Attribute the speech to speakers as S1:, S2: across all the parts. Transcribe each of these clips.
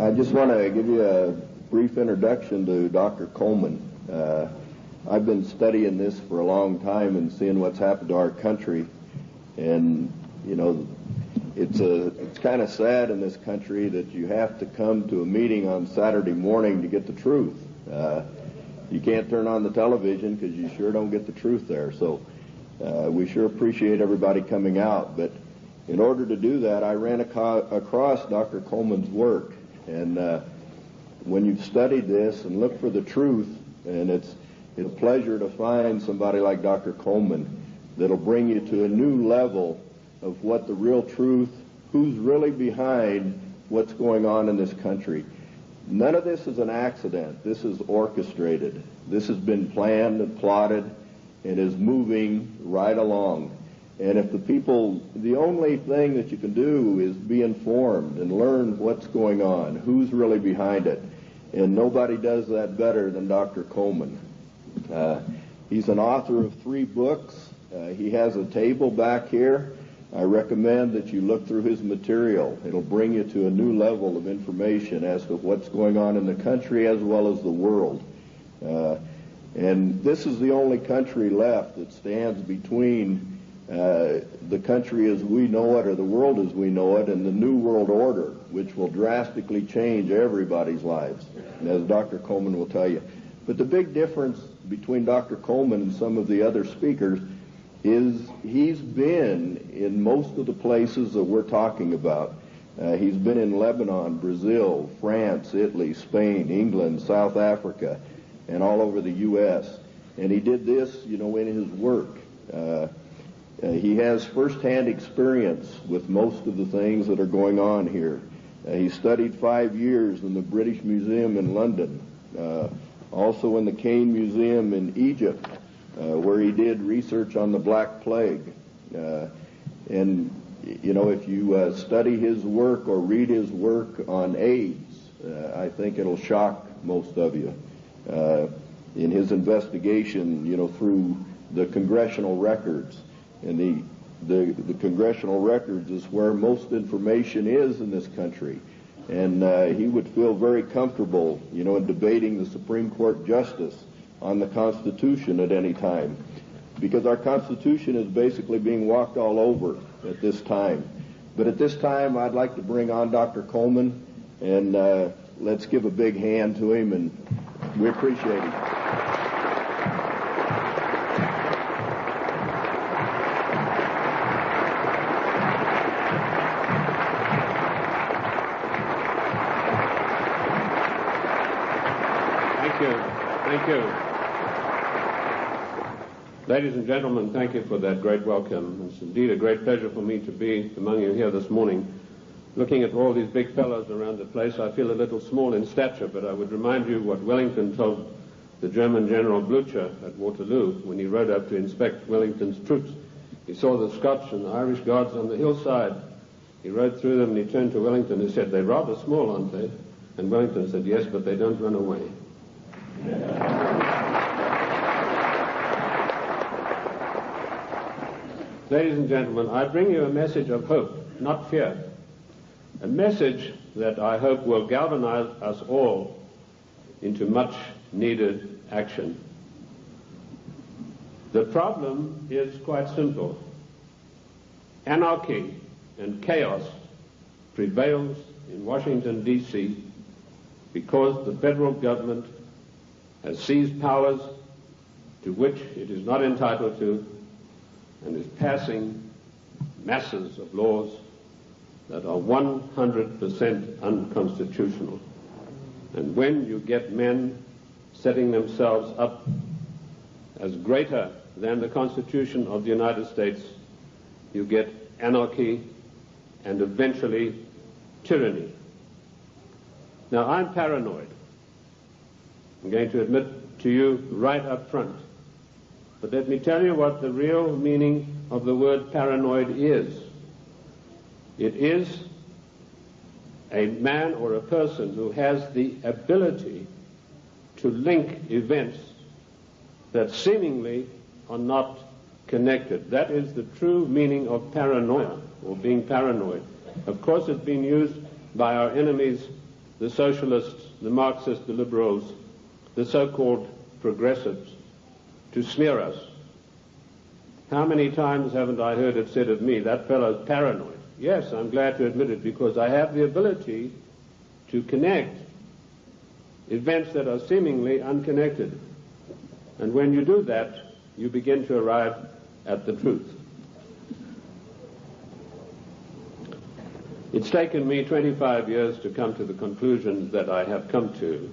S1: I just want to give you a brief introduction to Dr. Coleman. I've been studying this for a long time and seeing what's happened to our country, and you know, it's kind of sad in this country that you have to come to a meeting on Saturday morning to get the truth. You can't turn on the television because you sure don't get the truth there. So we sure appreciate everybody coming out. But in order to do that, I ran across Dr. Coleman's work. And when you've studied this and looked for the truth, and it's a pleasure to find somebody like Dr. Coleman that'll bring you to a new level of what the real truth, who's really behind what's going on in this country. None of this is an accident. This is orchestrated. This has been planned and plotted and is moving right along. And if the only thing that you can do is be informed and learn what's going on, who's really behind it. And nobody does that better than Dr. Coleman. He's an author of 3 books. He has a table back here. I recommend that you look through his material. It'll bring you to a new level of information as to what's going on in the country as well as the world. And this is the only country left that stands between the country as we know it, or the world as we know it, and the New World Order, which will drastically change everybody's lives, as Dr. Coleman will tell you. But the big difference between Dr. Coleman and some of the other speakers is he's been in most of the places that we're talking about. He's been in Lebanon, Brazil, France, Italy, Spain, England, South Africa, and all over the U.S. And he did this, you know, in his work. He has first-hand experience with most of the things that are going on here. He studied 5 years in the British Museum in London, also in the Cain Museum in Egypt, where he did research on the Black Plague. And, you know, if you study his work or read his work on AIDS, I think it'll shock most of you. In his investigation, you know, through the congressional records. And the congressional records is where most information is in this country. And he would feel very comfortable, you know, in debating the Supreme Court justice on the Constitution at any time, because our Constitution is basically being walked all over at this time. But at this time, I'd like to bring on Dr. Coleman, and let's give a big hand to him, and we appreciate him.
S2: Thank you. Ladies and gentlemen, thank you for that great welcome. It's indeed a great pleasure for me to be among you here this morning. Looking at all these big fellows around the place, I feel a little small in stature, but I would remind you what Wellington told the German General Blücher at Waterloo when he rode up to inspect Wellington's troops. He saw the Scotch and the Irish guards on the hillside. He rode through them and he turned to Wellington and said, "They're rather small, aren't they?" And Wellington said, "Yes, but they don't run away." Ladies and gentlemen, I bring you a message of hope, not fear. A message that I hope will galvanize us all into much needed action. The problem is quite simple. Anarchy and chaos prevails in Washington, D.C. because the federal government has seized powers to which it is not entitled to and is passing masses of laws that are 100% unconstitutional. And when you get men setting themselves up as greater than the Constitution of the United States, you get anarchy and eventually tyranny. Now, I'm paranoid. I'm going to admit to you right up front. But let me tell you what the real meaning of the word paranoid is. It is a man or a person who has the ability to link events that seemingly are not connected. That is the true meaning of paranoia, or being paranoid. Of course, it's been used by our enemies the socialists, the Marxists, the liberals, the so-called progressives, to smear us. How many times haven't I heard it said of me, that fellow's paranoid? Yes, I'm glad to admit it, because I have the ability to connect events that are seemingly unconnected. And when you do that, you begin to arrive at the truth. It's taken me 25 years to come to the conclusions that I have come to.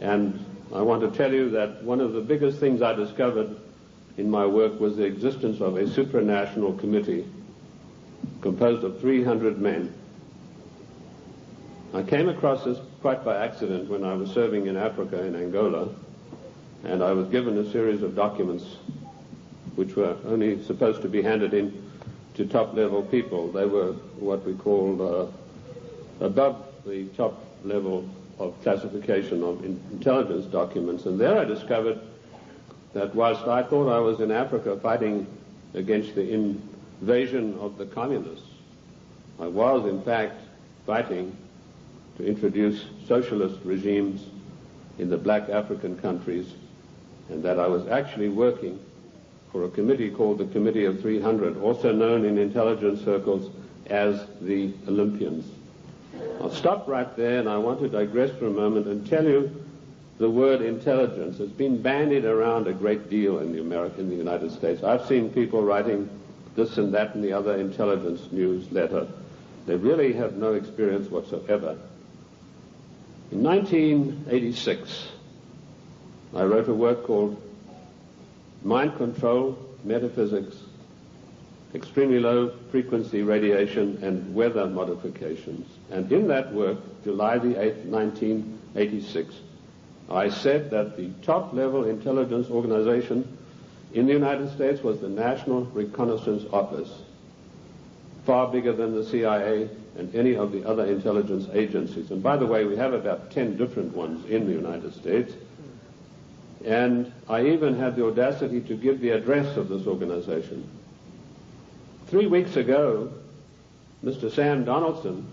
S2: And I want to tell you that one of the biggest things I discovered in my work was the existence of a supranational committee composed of 300 men. I came across this quite by accident when I was serving in Africa, in Angola, and I was given a series of documents which were only supposed to be handed in to top-level people. They were what we called above the top level of classification of intelligence documents. And there I discovered that whilst I thought I was in Africa fighting against the invasion of the communists, I was in fact fighting to introduce socialist regimes in the black African countries, and that I was actually working for a committee called the Committee of 300, also known in intelligence circles as the Olympians. I'll stop right there, and I want to digress for a moment and tell you the word intelligence has been bandied around a great deal in the United States. I've seen people writing this and that and the other intelligence newsletter. They really have no experience whatsoever. In 1986, I wrote a work called Mind Control, Metaphysics, Extremely Low Frequency Radiation, and Weather Modifications. And in that work, July the 8th, 1986, I said that the top-level intelligence organization in the United States was the National Reconnaissance Office, far bigger than the CIA and any of the other intelligence agencies. And by the way, we have about 10 different ones in the United States. And I even had the audacity to give the address of this organization. 3 weeks ago, Mr. Sam Donaldson,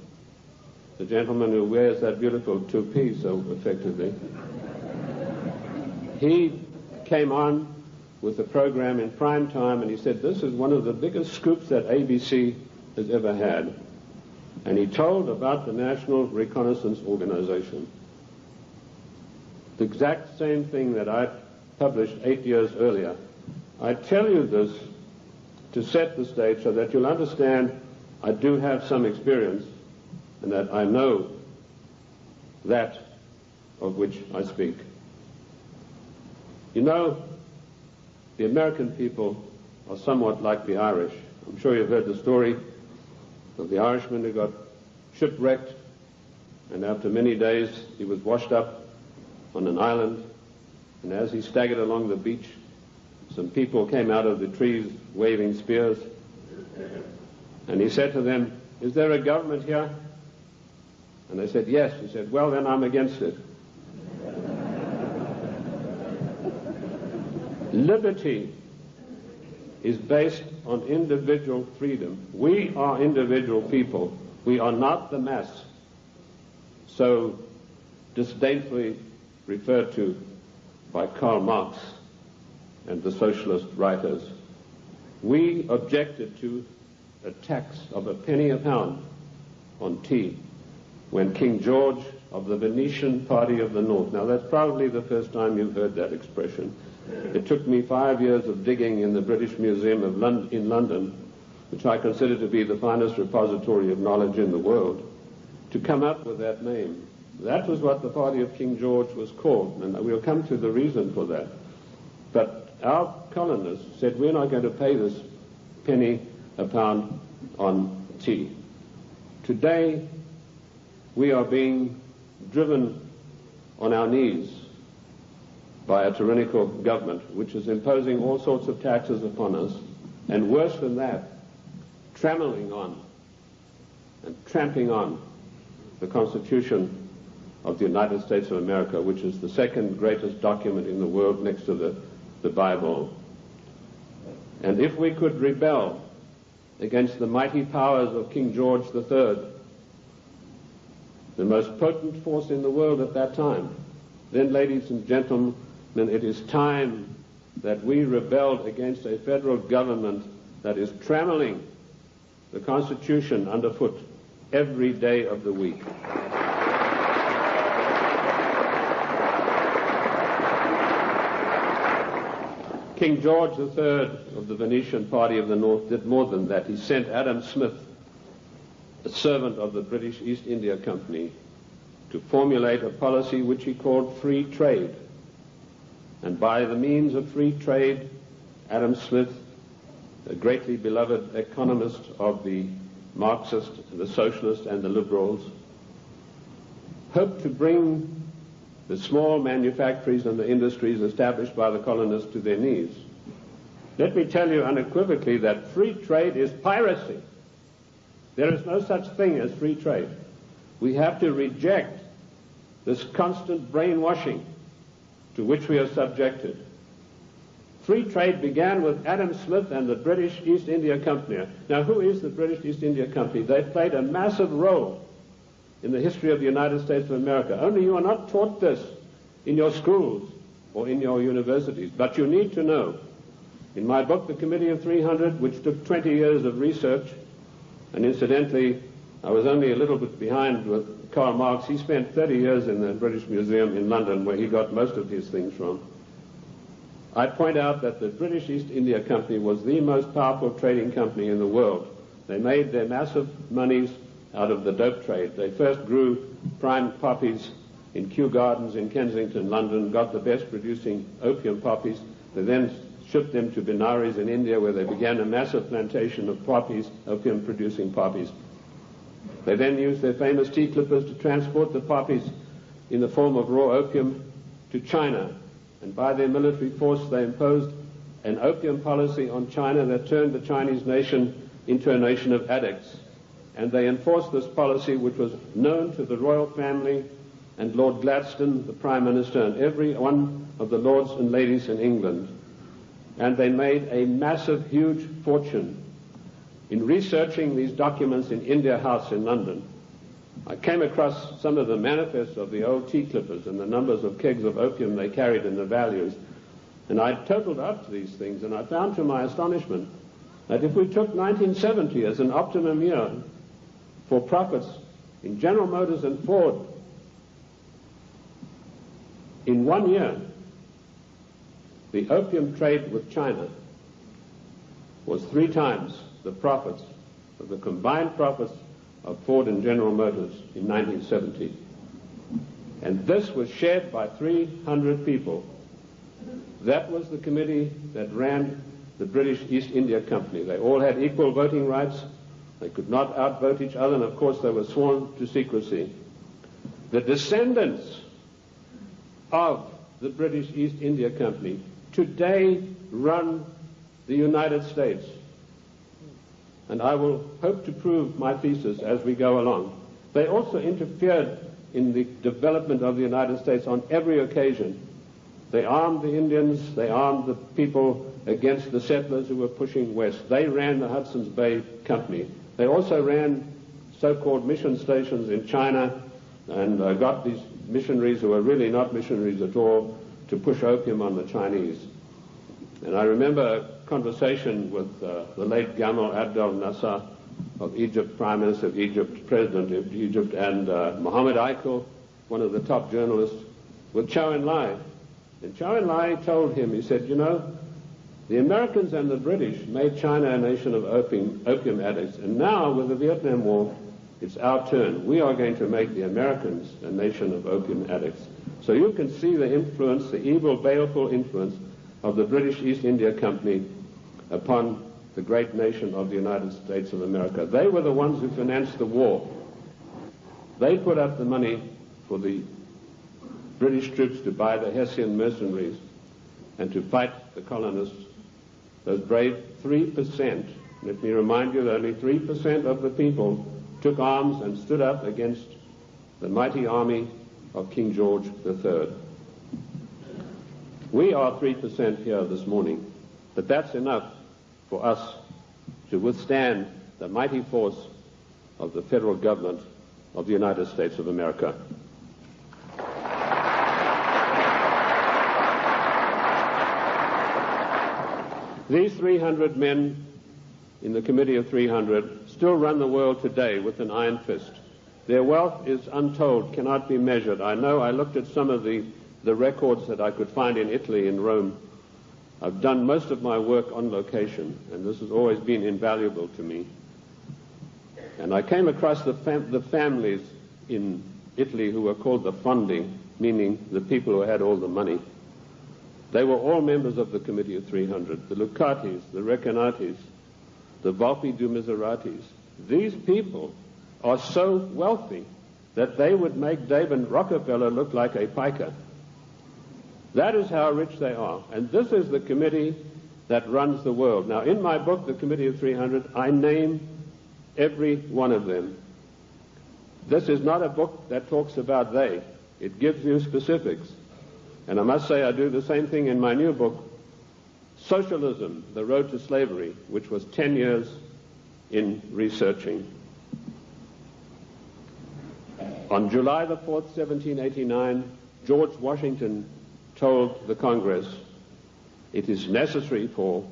S2: the gentleman who wears that beautiful toupee so effectively, he came on with the program in prime time, and he said, this is one of the biggest scoops that ABC has ever had. And he told about the National Reconnaissance Organization. The exact same thing that I published 8 years earlier. I tell you this to set the stage so that you'll understand I do have some experience and that I know that of which I speak. You know, the American people are somewhat like the Irish. I'm sure you've heard the story of the Irishman who got shipwrecked, and after many days he was washed up on an island, and as he staggered along the beach, some people came out of the trees waving spears, and he said to them, is there a government here? And they said, yes. He said, well, then I'm against it. Liberty is based on individual freedom. We are individual people. We are not the mass, so disdainfully referred to by Karl Marx and the socialist writers. We objected to a tax of a penny a pound on tea when King George of the Venetian Party of the North, now that's probably the first time you've heard that expression. It took me 5 years of digging in the British Museum in London, which I consider to be the finest repository of knowledge in the world, to come up with that name. That was what the party of King George was called, and we'll come to the reason for that. But our colonists said, we're not going to pay this penny a pound on tea. Today, we are being driven on our knees by a tyrannical government, which is imposing all sorts of taxes upon us, and worse than that, trammeling on and tramping on the Constitution of the United States of America, which is the second greatest document in the world next to the Bible. And if we could rebel against the mighty powers of King George III, the most potent force in the world at that time. Then, ladies and gentlemen, it is time that we rebelled against a federal government that is trammeling the Constitution underfoot every day of the week. King George III of the Venetian Party of the North did more than that. He sent Adam Smith, a servant of the British East India Company, to formulate a policy which he called free trade. And by the means of free trade, Adam Smith, a greatly beloved economist of the Marxist, the socialist, and the liberals, hoped to bring the small manufactories and the industries established by the colonists to their knees. Let me tell you unequivocally that free trade is piracy. There is no such thing as free trade. We have to reject this constant brainwashing to which we are subjected. Free trade began with Adam Smith and the British East India Company. Now, who is the British East India Company? They played a massive role in the history of the United States of America. Only you are not taught this in your schools or in your universities. But you need to know. In my book, The Committee of 300, which took 20 years of research, and incidentally, I was only a little bit behind with Karl Marx. He spent 30 years in the British Museum in London, where he got most of his things from. I point out that the British East India Company was the most powerful trading company in the world. They made their massive monies out of the dope trade. They first grew prime poppies in Kew Gardens in Kensington, London, got the best producing opium poppies. They then shipped them to Benares in India, where they began a massive plantation of poppies, opium-producing poppies. They then used their famous tea clippers to transport the poppies in the form of raw opium to China. And by their military force, they imposed an opium policy on China that turned the Chinese nation into a nation of addicts. And they enforced this policy, which was known to the royal family and Lord Gladstone, the Prime Minister, and every one of the lords and ladies in England. And they made a massive, huge fortune. In researching these documents in India House in London, I came across some of the manifests of the old tea clippers and the numbers of kegs of opium they carried and the values. And I totaled up these things, and I found to my astonishment that if we took 1970 as an optimum year for profits in General Motors and Ford, in 1 year, the opium trade with China was 3 times the profits of the combined profits of Ford and General Motors in 1970. And this was shared by 300 people. That was the committee that ran the British East India Company. They all had equal voting rights. They could not outvote each other, and of course they were sworn to secrecy. The descendants of the British East India Company today run the United States. And I will hope to prove my thesis as we go along. They also interfered in the development of the United States on every occasion. They armed the Indians, they armed the people against the settlers who were pushing west. They ran the Hudson's Bay Company. They also ran so-called mission stations in China and got these missionaries who were really not missionaries at all to push opium on the Chinese. And I remember a conversation with the late Gamal Abdel Nasser of Egypt, Prime Minister of Egypt, President of Egypt, and Mohammed Aikel, one of the top journalists, with Zhou Enlai. And Zhou Enlai told him, he said, you know, the Americans and the British made China a nation of opium addicts, and now with the Vietnam War, it's our turn. We are going to make the Americans a nation of opium addicts. So you can see the influence, the evil, baleful influence of the British East India Company upon the great nation of the United States of America. They were the ones who financed the war. They put up the money for the British troops to buy the Hessian mercenaries and to fight the colonists. Those brave 3%, let me remind you that only 3% of the people took arms and stood up against the mighty army of King George III. We are 3% here this morning, but that's enough for us to withstand the mighty force of the federal government of the United States of America. These 300 men in the Committee of 300 still run the world today with an iron fist. Their wealth is untold, cannot be measured. I know I looked at some of the records that I could find in Italy, in Rome. I've done most of my work on location, and this has always been invaluable to me. And I came across the families in Italy who were called the fondi, meaning the people who had all the money. They were all members of the Committee of 300, the Lucatis, the Recanatis, the Volpi du Miseratis. These people are so wealthy that they would make David Rockefeller look like a piker. That is how rich they are. And this is the committee that runs the world. Now, in my book, The Committee of 300, I name every one of them. This is not a book that talks about they. It gives you specifics. And I must say I do the same thing in my new book, Socialism, The Road to Slavery, which was 10 years in researching. On July the 4th, 1789, George Washington told the Congress, it is necessary for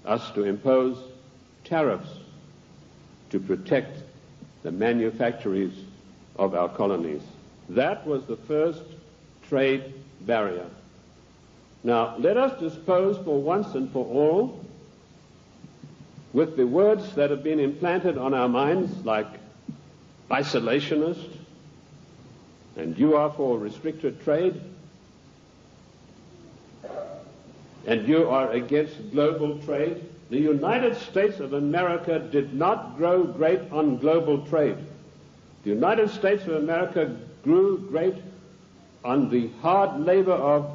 S2: us to impose tariffs to protect the manufactories of our colonies. That was the first trade barrier. Now, let us dispose for once and for all with the words that have been implanted on our minds, like isolationist, and you are for restricted trade, and you are against global trade. The United States of America did not grow great on global trade. The United States of America grew great on the hard labor of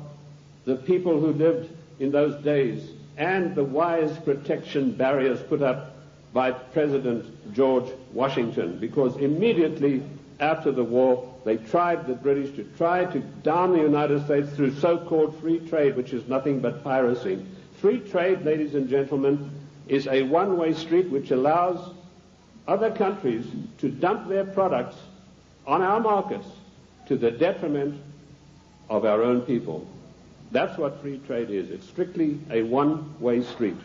S2: the people who lived in those days and the wise protection barriers put up by President George Washington, because immediately after the war they tried, the British, to try to down the United States through so-called free trade, which is nothing but piracy. Free trade, ladies and gentlemen, is a one-way street which allows other countries to dump their products on our markets to the detriment of our own people. That's what free trade is. It's strictly a one-way street.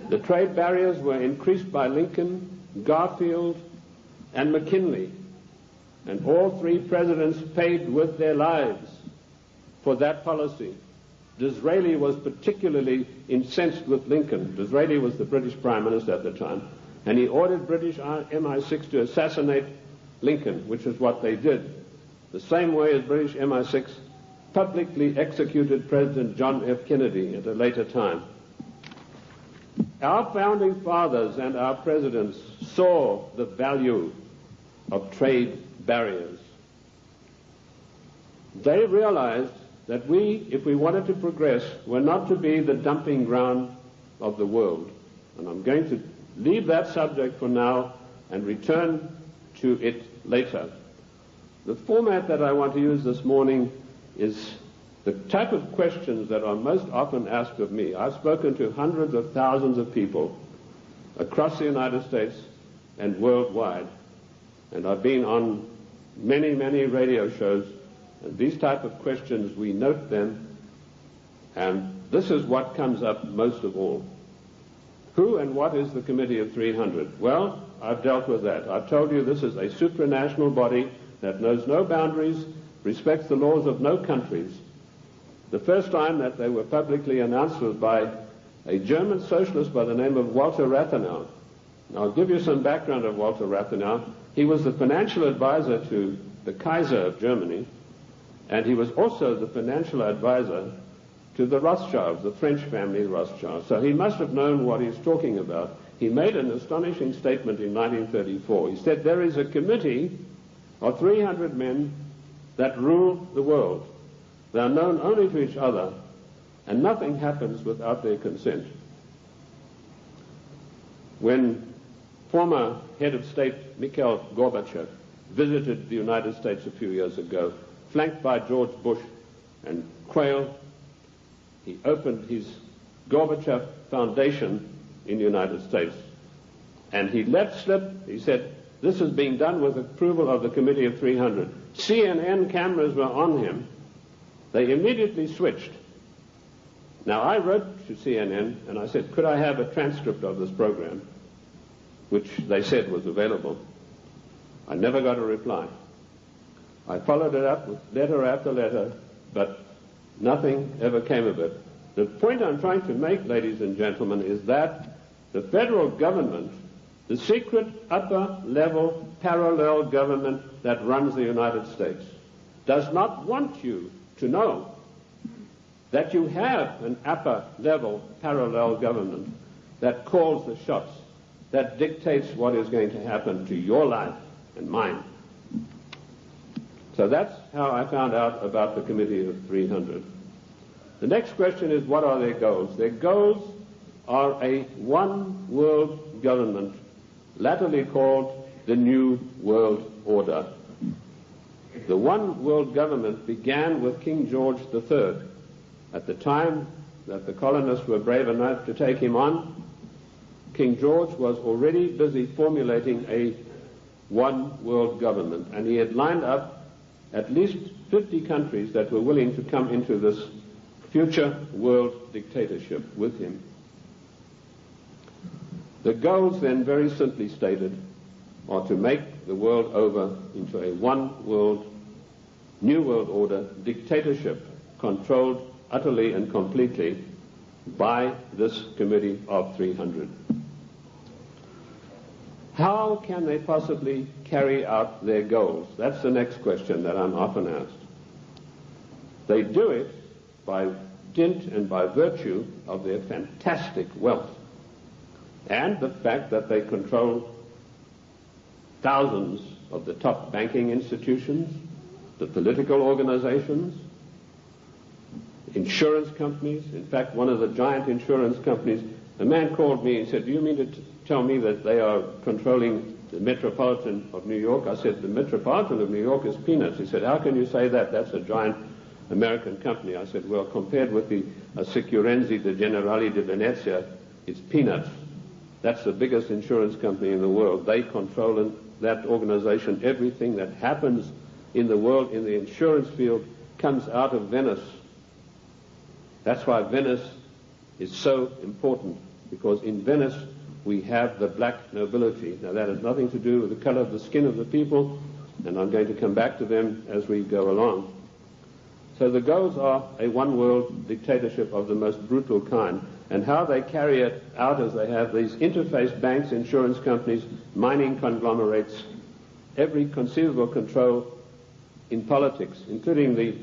S2: The trade barriers were increased by Lincoln, Garfield, and McKinley, and all three presidents paid with their lives for that policy. Disraeli was particularly incensed with Lincoln. Disraeli was the British Prime Minister at the time, and he ordered British MI6 to assassinate Lincoln, which is what they did, the same way as British MI6 publicly executed President John F. Kennedy at a later time. Our founding fathers and our presidents saw the value of trade barriers. They realized that we, if we wanted to progress, were not to be the dumping ground of the world. And I'm going to leave that subject for now and return to it later. The format that I want to use this morning is the type of questions that are most often asked of me. I've spoken to hundreds of thousands of people across the United States and worldwide, and I've been on many, many radio shows, and these type of questions, we note them, and this is what comes up most of all. Who and what is the Committee of 300? Well, I've dealt with that. I've told you this is a supranational body that knows no boundaries, respects the laws of no countries. The first time that they were publicly announced was by a German socialist by the name of Walter Rathenau. Now, I'll give you some background of Walter Rathenau. He was the financial advisor to the Kaiser of Germany, and he was also the financial advisor to the Rothschilds, the French family Rothschild. So he must have known what he's talking about. He made an astonishing statement in 1934. He said, there is a committee of 300 men that rule the world. They are known only to each other, and nothing happens without their consent. When former head of state Mikhail Gorbachev visited the United States a few years ago, flanked by George Bush and Quayle, he opened his Gorbachev Foundation in the United States. And he let slip, he said, this is being done with approval of the Committee of 300. CNN cameras were on him. They immediately switched. Now, I wrote to CNN and I said, could I have a transcript of this program, which they said was available. I never got a reply. I followed it up with letter after letter, but nothing ever came of it. The point I'm trying to make, ladies and gentlemen, is that the federal government, the secret upper-level parallel government that runs the United States, does not want you to know that you have an upper-level parallel government that calls the shots, that dictates what is going to happen to your life and mine. So that's how I found out about the Committee of 300. The next question is, what are their goals? Their goals are a one-world government, latterly called the New World Order. The one-world government began with King George III. At the time that the colonists were brave enough to take him on, King George was already busy formulating a one-world government, and he had lined up at least 50 countries that were willing to come into this future world dictatorship with him. The goals then, very simply stated, are to make the world over into a one-world, new world order dictatorship controlled utterly and completely by this Committee of 300. How can they possibly carry out their goals? That's the next question that I'm often asked. They do it by dint and by virtue of their fantastic wealth and the fact that they control thousands of the top banking institutions, the political organizations, insurance companies. In fact, one of the giant insurance companies, a man called me and said, do you mean to tell me that they are controlling the Metropolitan of New York? I said, the Metropolitan of New York is peanuts. He said, how can you say that? That's a giant American company. I said, well, compared with the Assicurenze de Generali de Venezia, it's peanuts. That's the biggest insurance company in the world. They control in that organization everything that happens in the world in the insurance field comes out of Venice. That's why Venice is so important, because in Venice we have the black nobility. Now that has nothing to do with the color of the skin of the people, and I'm going to come back to them as we go along. So the goals are a one-world dictatorship of the most brutal kind, and how they carry it out is they have these interface banks, insurance companies, mining conglomerates, every conceivable control in politics, including the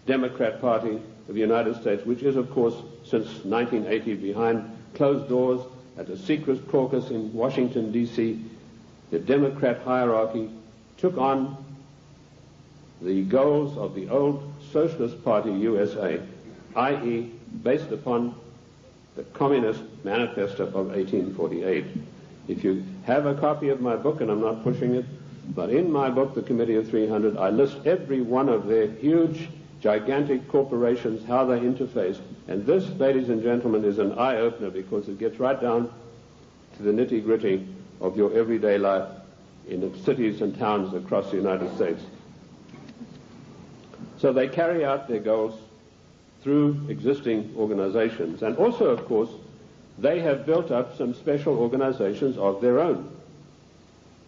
S2: Democrat Party of the United States, which is, of course, since 1980 behind closed doors at a secret caucus in Washington, D.C. The Democrat hierarchy took on the goals of the old Socialist Party USA, i.e., based upon the Communist Manifesto of 1848. If you have a copy of my book, and I'm not pushing it, but in my book, The Committee of 300, I list every one of their huge, gigantic corporations, how they interface. And this, ladies and gentlemen, is an eye-opener, because it gets right down to the nitty-gritty of your everyday life in the cities and towns across the United States. So they carry out their goals through existing organizations. And also, of course, they have built up some special organizations of their own.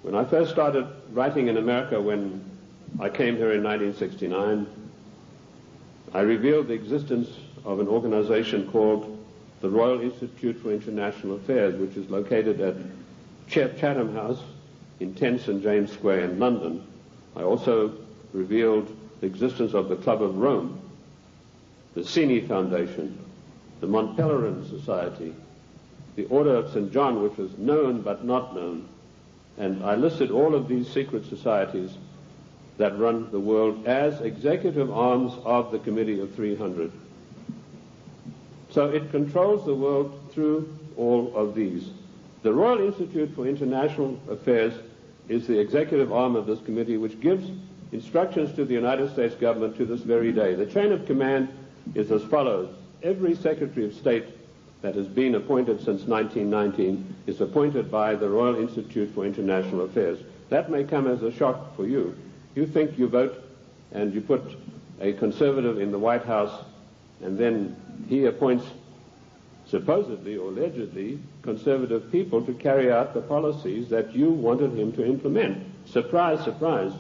S2: When I first started writing in America, when I came here in 1969, I revealed the existence of an organization called the Royal Institute for International Affairs, which is located at Chatham House in 10 St. James Square in London. I also revealed the existence of the Club of Rome, the Cini Foundation, the Mont Pelerin Society, the Order of St. John, which was known but not known. And I listed all of these secret societies that run the world as executive arms of the Committee of 300. So it controls the world through all of these. The Royal Institute for International Affairs is the executive arm of this committee, which gives instructions to the United States government to this very day. The chain of command is as follows. Every Secretary of State that has been appointed since 1919 is appointed by the Royal Institute for International Affairs. That may come as a shock for you. You think you vote and you put a conservative in the White House, and then he appoints supposedly or allegedly conservative people to carry out the policies that you wanted him to implement. Surprise, surprise.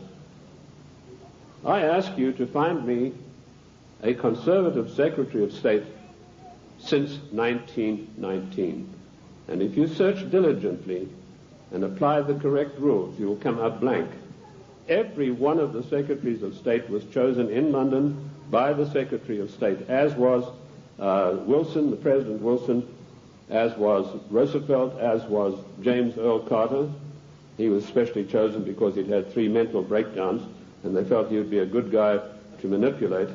S2: I ask you to find me a conservative Secretary of State since 1919. And if you search diligently and apply the correct rules, you will come out blank. Every one of the Secretaries of State was chosen in London by the Secretary of State, as was Wilson, the President Wilson, as was Roosevelt, as was James Earl Carter. He was specially chosen because he'd had 3 mental breakdowns, and they felt he would be a good guy to manipulate.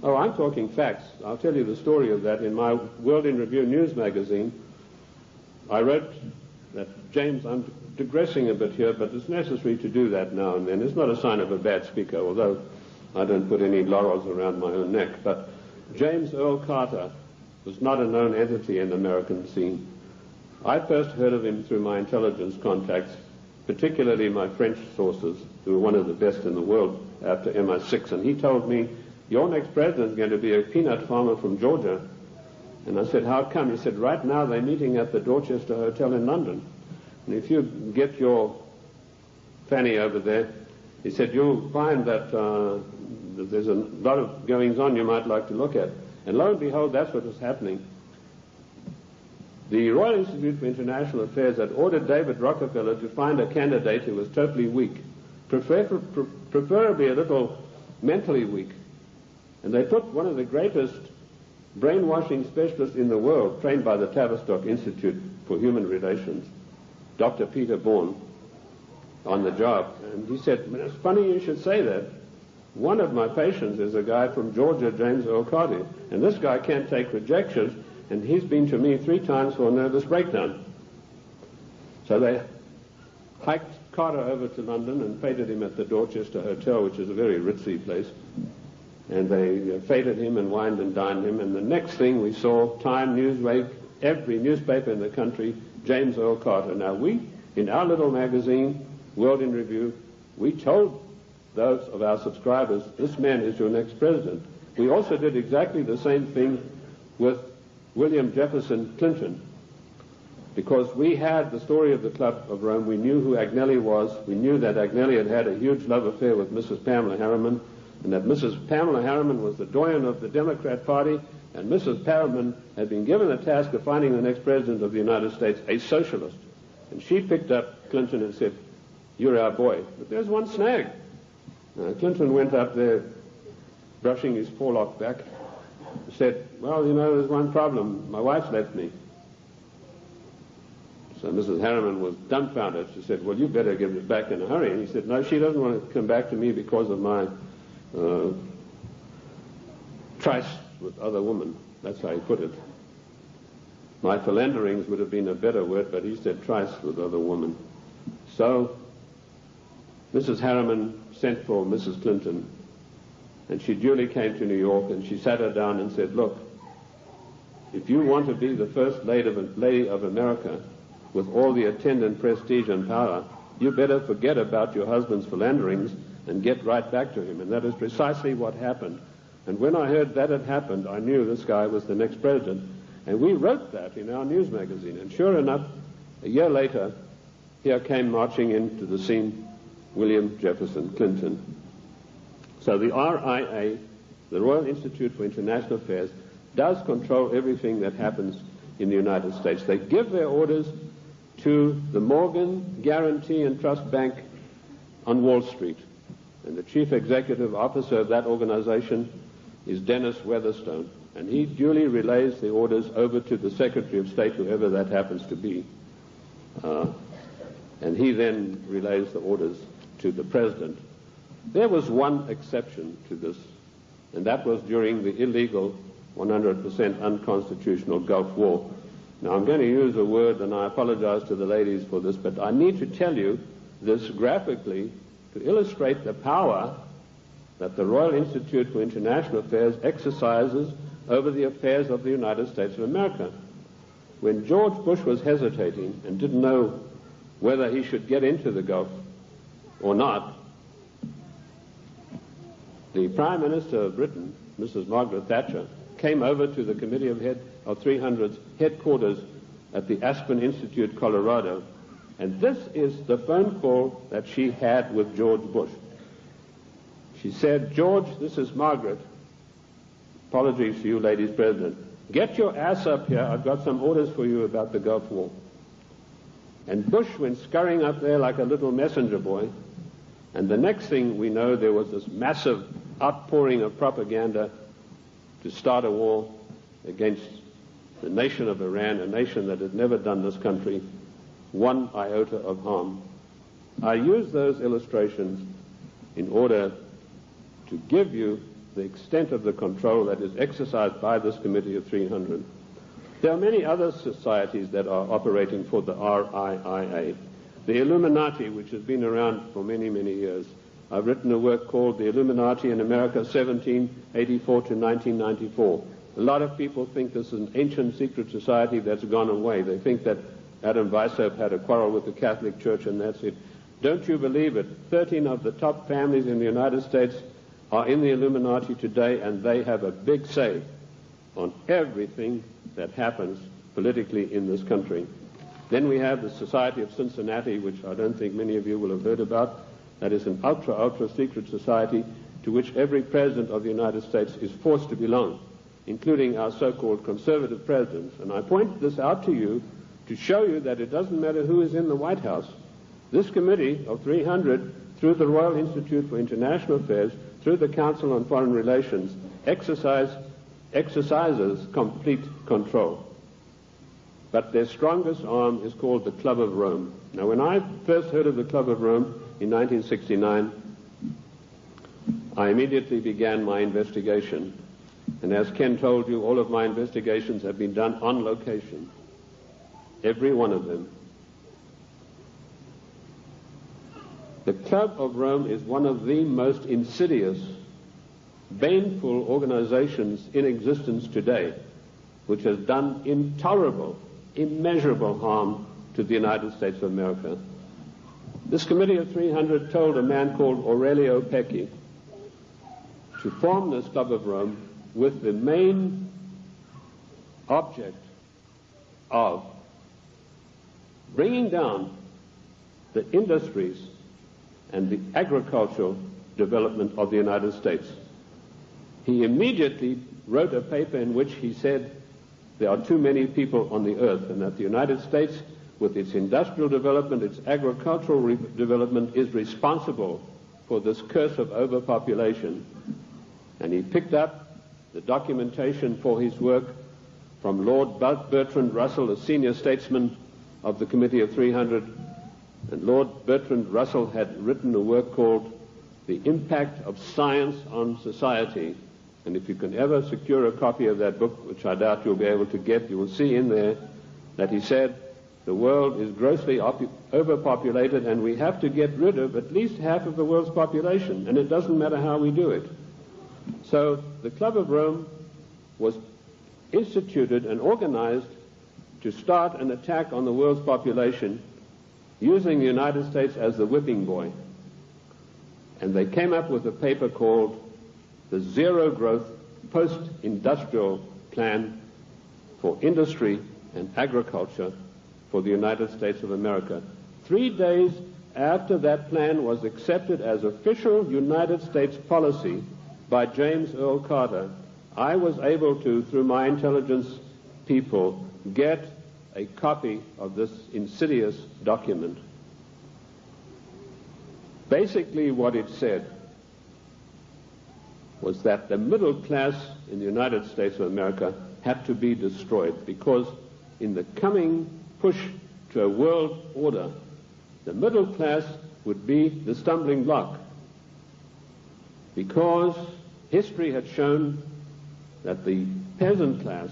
S2: Oh, I'm talking facts. I'll tell you the story of that. In my World in Review news magazine, I wrote that, James, I'm digressing a bit here, but it's necessary to do that now and then. It's not a sign of a bad speaker, although I don't put any laurels around my own neck. But James Earl Carter was not a known entity in the American scene. I first heard of him through my intelligence contacts, particularly my French sources, who were one of the best in the world after MI6, and he told me, your next president is going to be a peanut farmer from Georgia. And I said, how come? He said, right now they're meeting at the Dorchester Hotel in London. And if you get your fanny over there, he said, you'll find that there's a lot of goings-on you might like to look at. And lo and behold, that's what was happening. The Royal Institute for International Affairs had ordered David Rockefeller to find a candidate who was totally weak, preferably a little mentally weak. And they put one of the greatest brainwashing specialists in the world, trained by the Tavistock Institute for Human Relations, Dr. Peter Bourne, on the job. And he said, it's funny you should say that. One of my patients is a guy from Georgia, James Earl Carter, and this guy can't take rejections, and he's been to me 3 times for a nervous breakdown. So they hiked Carter over to London and feted him at the Dorchester Hotel, which is a very ritzy place. And they feted him and wined and dined him, and the next thing we saw, Time, Newsweek, every newspaper in the country, James Earl Carter. Now we, in our little magazine, World in Review, we told those of our subscribers, this man is your next president. We also did exactly the same thing with William Jefferson Clinton, because we had the story of the Club of Rome. We knew who Agnelli was. We knew that Agnelli had had a huge love affair with Mrs. Pamela Harriman, and that Mrs. Pamela Harriman was the doyen of the Democrat Party, and Mrs. Harriman had been given the task of finding the next president of the United States, a socialist. And she picked up Clinton and said, you're our boy. But there's one snag. Clinton went up there, brushing his forelock back, said, well, you know, there's one problem. My wife's left me. So Mrs. Harriman was dumbfounded. She said, well, you better give it back in a hurry. And he said, no, she doesn't want to come back to me because of my tryst with other women. That's how he put it. My philanderings would have been a better word, but he said tryst with other women. So Mrs. Harriman sent for Mrs. Clinton, and she duly came to New York, and she sat her down and said, look, if you want to be the first lady of America with all the attendant prestige and power, you better forget about your husband's philanderings and get right back to him. And that is precisely what happened. And when I heard that had happened, I knew this guy was the next president. And we wrote that in our news magazine. And sure enough, a year later, here came marching into the scene William Jefferson Clinton. So the RIA, the Royal Institute for International Affairs, does control everything that happens in the United States. They give their orders to the Morgan Guarantee and Trust Bank on Wall Street. And the chief executive officer of that organization is Dennis Weatherstone. And he duly relays the orders over to the Secretary of State, whoever that happens to be. And he then relays the orders to the President. There was one exception to this, and that was during the illegal, 100% unconstitutional Gulf War. Now, I'm going to use a word, and I apologize to the ladies for this, but I need to tell you this graphically to illustrate the power that the Royal Institute for International Affairs exercises over the affairs of the United States of America. when George Bush was hesitating and didn't know whether he should get into the Gulf or not, the Prime Minister of Britain, Mrs. Margaret Thatcher, came over to the Committee of 300's headquarters at the Aspen Institute, Colorado, and this is the phone call that she had with George Bush. She said, "George, this is Margaret. Apologies to you, ladies president. Get your ass up here. I've got some orders for you about the Gulf War." And Bush went scurrying up there like a little messenger boy. And the next thing we know, there was this massive outpouring of propaganda to start a war against the nation of Iran, a nation that had never done this country one iota of harm. I use those illustrations in order to give you the extent of the control that is exercised by this Committee of 300. There are many other societies that are operating for the RIIA. The Illuminati, which has been around for many, many years. I've written a work called The Illuminati in America, 1784 to 1994. A lot of people think this is an ancient secret society that's gone away. They think that Adam Weishaupt had a quarrel with the Catholic Church and that's it. Don't you believe it? 13 of the top families in the United States are in the Illuminati today, and they have a big say on everything that happens politically in this country. Then we have the Society of Cincinnati, which I don't think many of you will have heard about. That is an ultra secret society to which every president of the United States is forced to belong, including our so-called conservative presidents. And I point this out to you to show you that it doesn't matter who is in the White House. This Committee of 300, through the Royal Institute for International Affairs, through the Council on Foreign Relations, exercises complete control. But their strongest arm is called the Club of Rome. Now, when I first heard of the Club of Rome in 1969, I immediately began my investigation. And as Ken told you, all of my investigations have been done on location. Every one of them. The Club of Rome is one of the most insidious, baneful organizations in existence today, which has done intolerable, immeasurable harm to the United States of America. This Committee of 300 told a man called Aurelio Pecchi to form this Club of Rome with the main object of bringing down the industries and the agricultural development of the United States. He immediately wrote a paper in which he said there are too many people on the earth and that the United States, with its industrial development, its agricultural development, is responsible for this curse of overpopulation. And he picked up the documentation for his work from Lord Bertrand Russell, a senior statesman of the Committee of 300. And Lord Bertrand Russell had written a work called The Impact of Science on Society. And if you can ever secure a copy of that book, which I doubt you'll be able to get, you will see in there that he said the world is grossly overpopulated and we have to get rid of at least half of the world's population, and it doesn't matter how we do it. So the Club of Rome was instituted and organized to start an attack on the world's population using the United States as the whipping boy. And they came up with a paper called the Zero Growth Post-Industrial Plan for Industry and Agriculture for the United States of America. 3 days after that plan was accepted as official United States policy by James Earl Carter, I was able to, through my intelligence people, get a copy of this insidious document. Basically what it said was that the middle class in the United States of America had to be destroyed because in the coming push to a world order, the middle class would be the stumbling block, because history had shown that the peasant class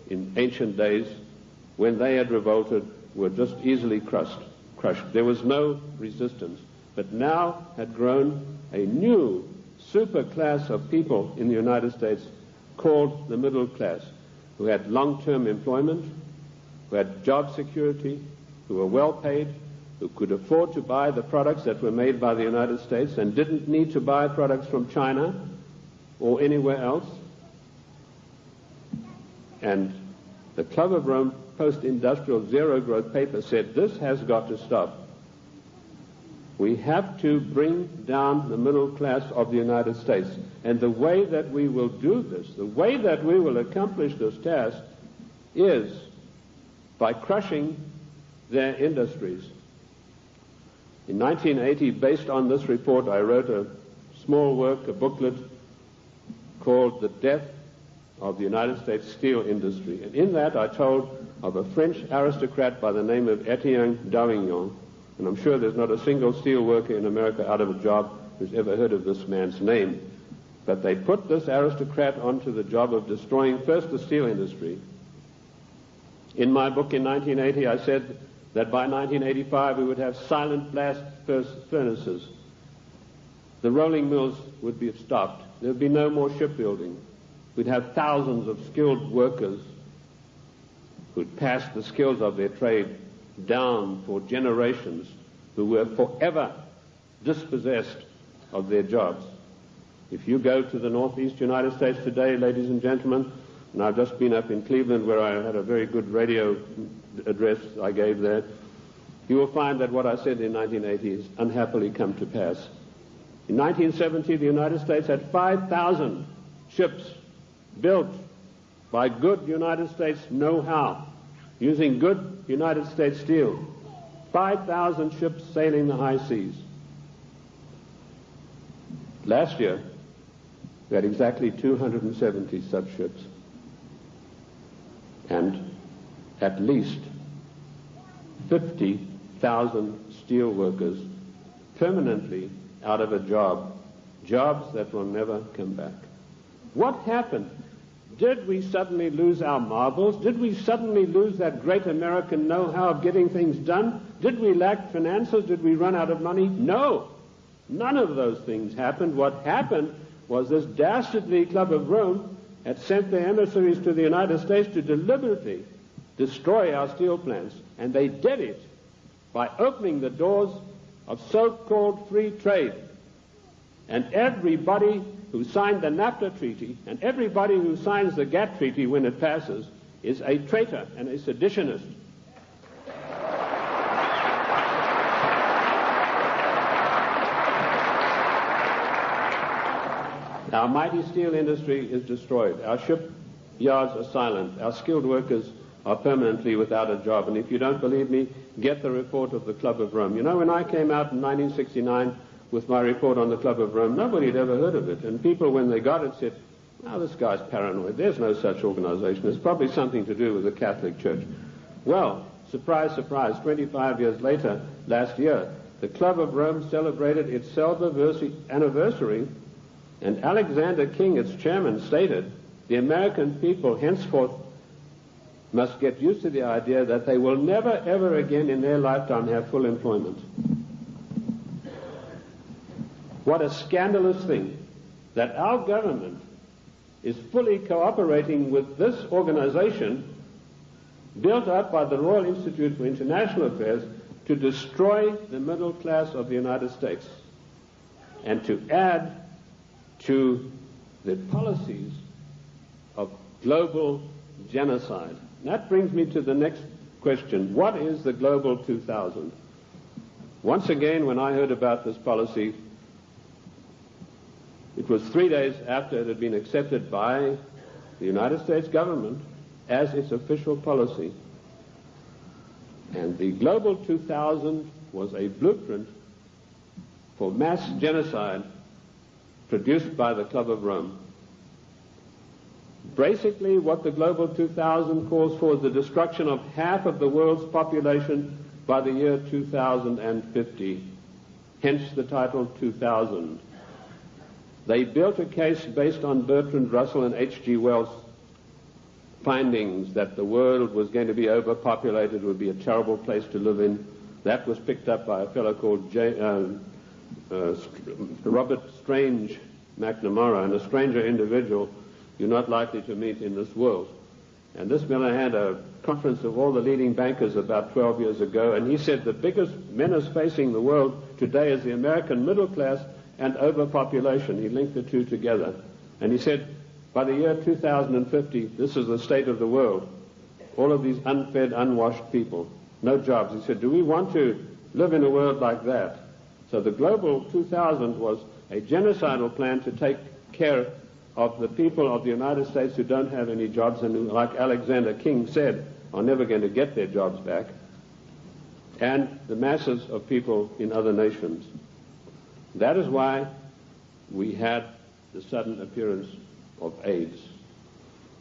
S2: in ancient days, when they had revolted, were just easily crushed. There was no resistance. But now had grown a new super class of people in the United States called the middle class, who had long-term employment, who had job security, who were well paid, who could afford to buy the products that were made by the United States and didn't need to buy products from China or anywhere else. And the Club of Rome post-industrial zero-growth paper said this has got to stop. We have to bring down the middle class of the United States. And the way that we will do this, the way that we will accomplish this task is by crushing their industries. In 1980, based on this report, I wrote a small work, a booklet called The Death of the United States Steel Industry. And in that I told of a French aristocrat by the name of Etienne d'Avignon, and I'm sure there's not a single steel worker in America out of a job who's ever heard of this man's name. But they put this aristocrat onto the job of destroying first the steel industry. In my book in 1980, I said that by 1985 we would have silent blast furnaces. The rolling mills would be stopped. There would be no more shipbuilding. We'd have thousands of skilled workers who'd passed the skills of their trade down for generations, who were forever dispossessed of their jobs. If you go to the northeast United States today, ladies and gentlemen, and I've just been up in Cleveland where I had a very good radio address I gave there, you will find that what I said in 1980 has unhappily come to pass. In 1970, the United States had 5,000 ships built by good United States know-how, using good United States steel. 5,000 ships sailing the high seas. Last year, we had exactly 270 such ships. And at least 50,000 steel workers permanently out of a job, jobs that will never come back. What happened? Did we suddenly lose our marbles? Did we suddenly lose that great American know-how of getting things done? Did we lack finances? Did we run out of money? No. None of those things happened. What happened was this dastardly Club of Rome had sent their emissaries to the United States to deliberately destroy our steel plants. And they did it by opening the doors of so-called free trade. And everybody who signed the NAFTA treaty and everybody who signs the GATT treaty when it passes is a traitor and a seditionist. Our mighty steel industry is destroyed. Our shipyards are silent. Our skilled workers are permanently without a job. And if you don't believe me, get the report of the Club of Rome. You know, when I came out in 1969 with my report on the Club of Rome, nobody had ever heard of it. And people, when they got it, said, "Oh, this guy's paranoid. There's no such organization. It's probably something to do with the Catholic Church." Well, surprise, surprise, 25 years later, last year, the Club of Rome celebrated its celebratory anniversary, and Alexander King, its chairman, stated, "The American people henceforth must get used to the idea that they will never, ever again in their lifetime have full employment." What a scandalous thing that our government is fully cooperating with this organization built up by the Royal Institute for International Affairs to destroy the middle class of the United States and to add to the policies of global genocide. That brings me to the next question. What is the Global 2000? Once again, when I heard about this policy, it was 3 days after it had been accepted by the United States government as its official policy. And the Global 2000 was a blueprint for mass genocide produced by the Club of Rome. Basically, what the Global 2000 calls for is the destruction of half of the world's population by the year 2050. Hence the title 2000. They built a case based on Bertrand Russell and H.G. Wells' findings that the world was going to be overpopulated, would be a terrible place to live in. That was picked up by a fellow called Robert Strange McNamara, and a stranger individual you're not likely to meet in this world. And this Miller had a conference of all the leading bankers about 12 years ago, and he said the biggest menace facing the world today is the American middle class and overpopulation. He linked the two together. And he said, by the year 2050, this is the state of the world. All of these unfed, unwashed people, no jobs. He said, do we want to live in a world like that? So the Global 2000 was a genocidal plan to take care of the people of the United States who don't have any jobs and who, like Alexander King said, are never going to get their jobs back, and the masses of people in other nations. That is why we had the sudden appearance of AIDS.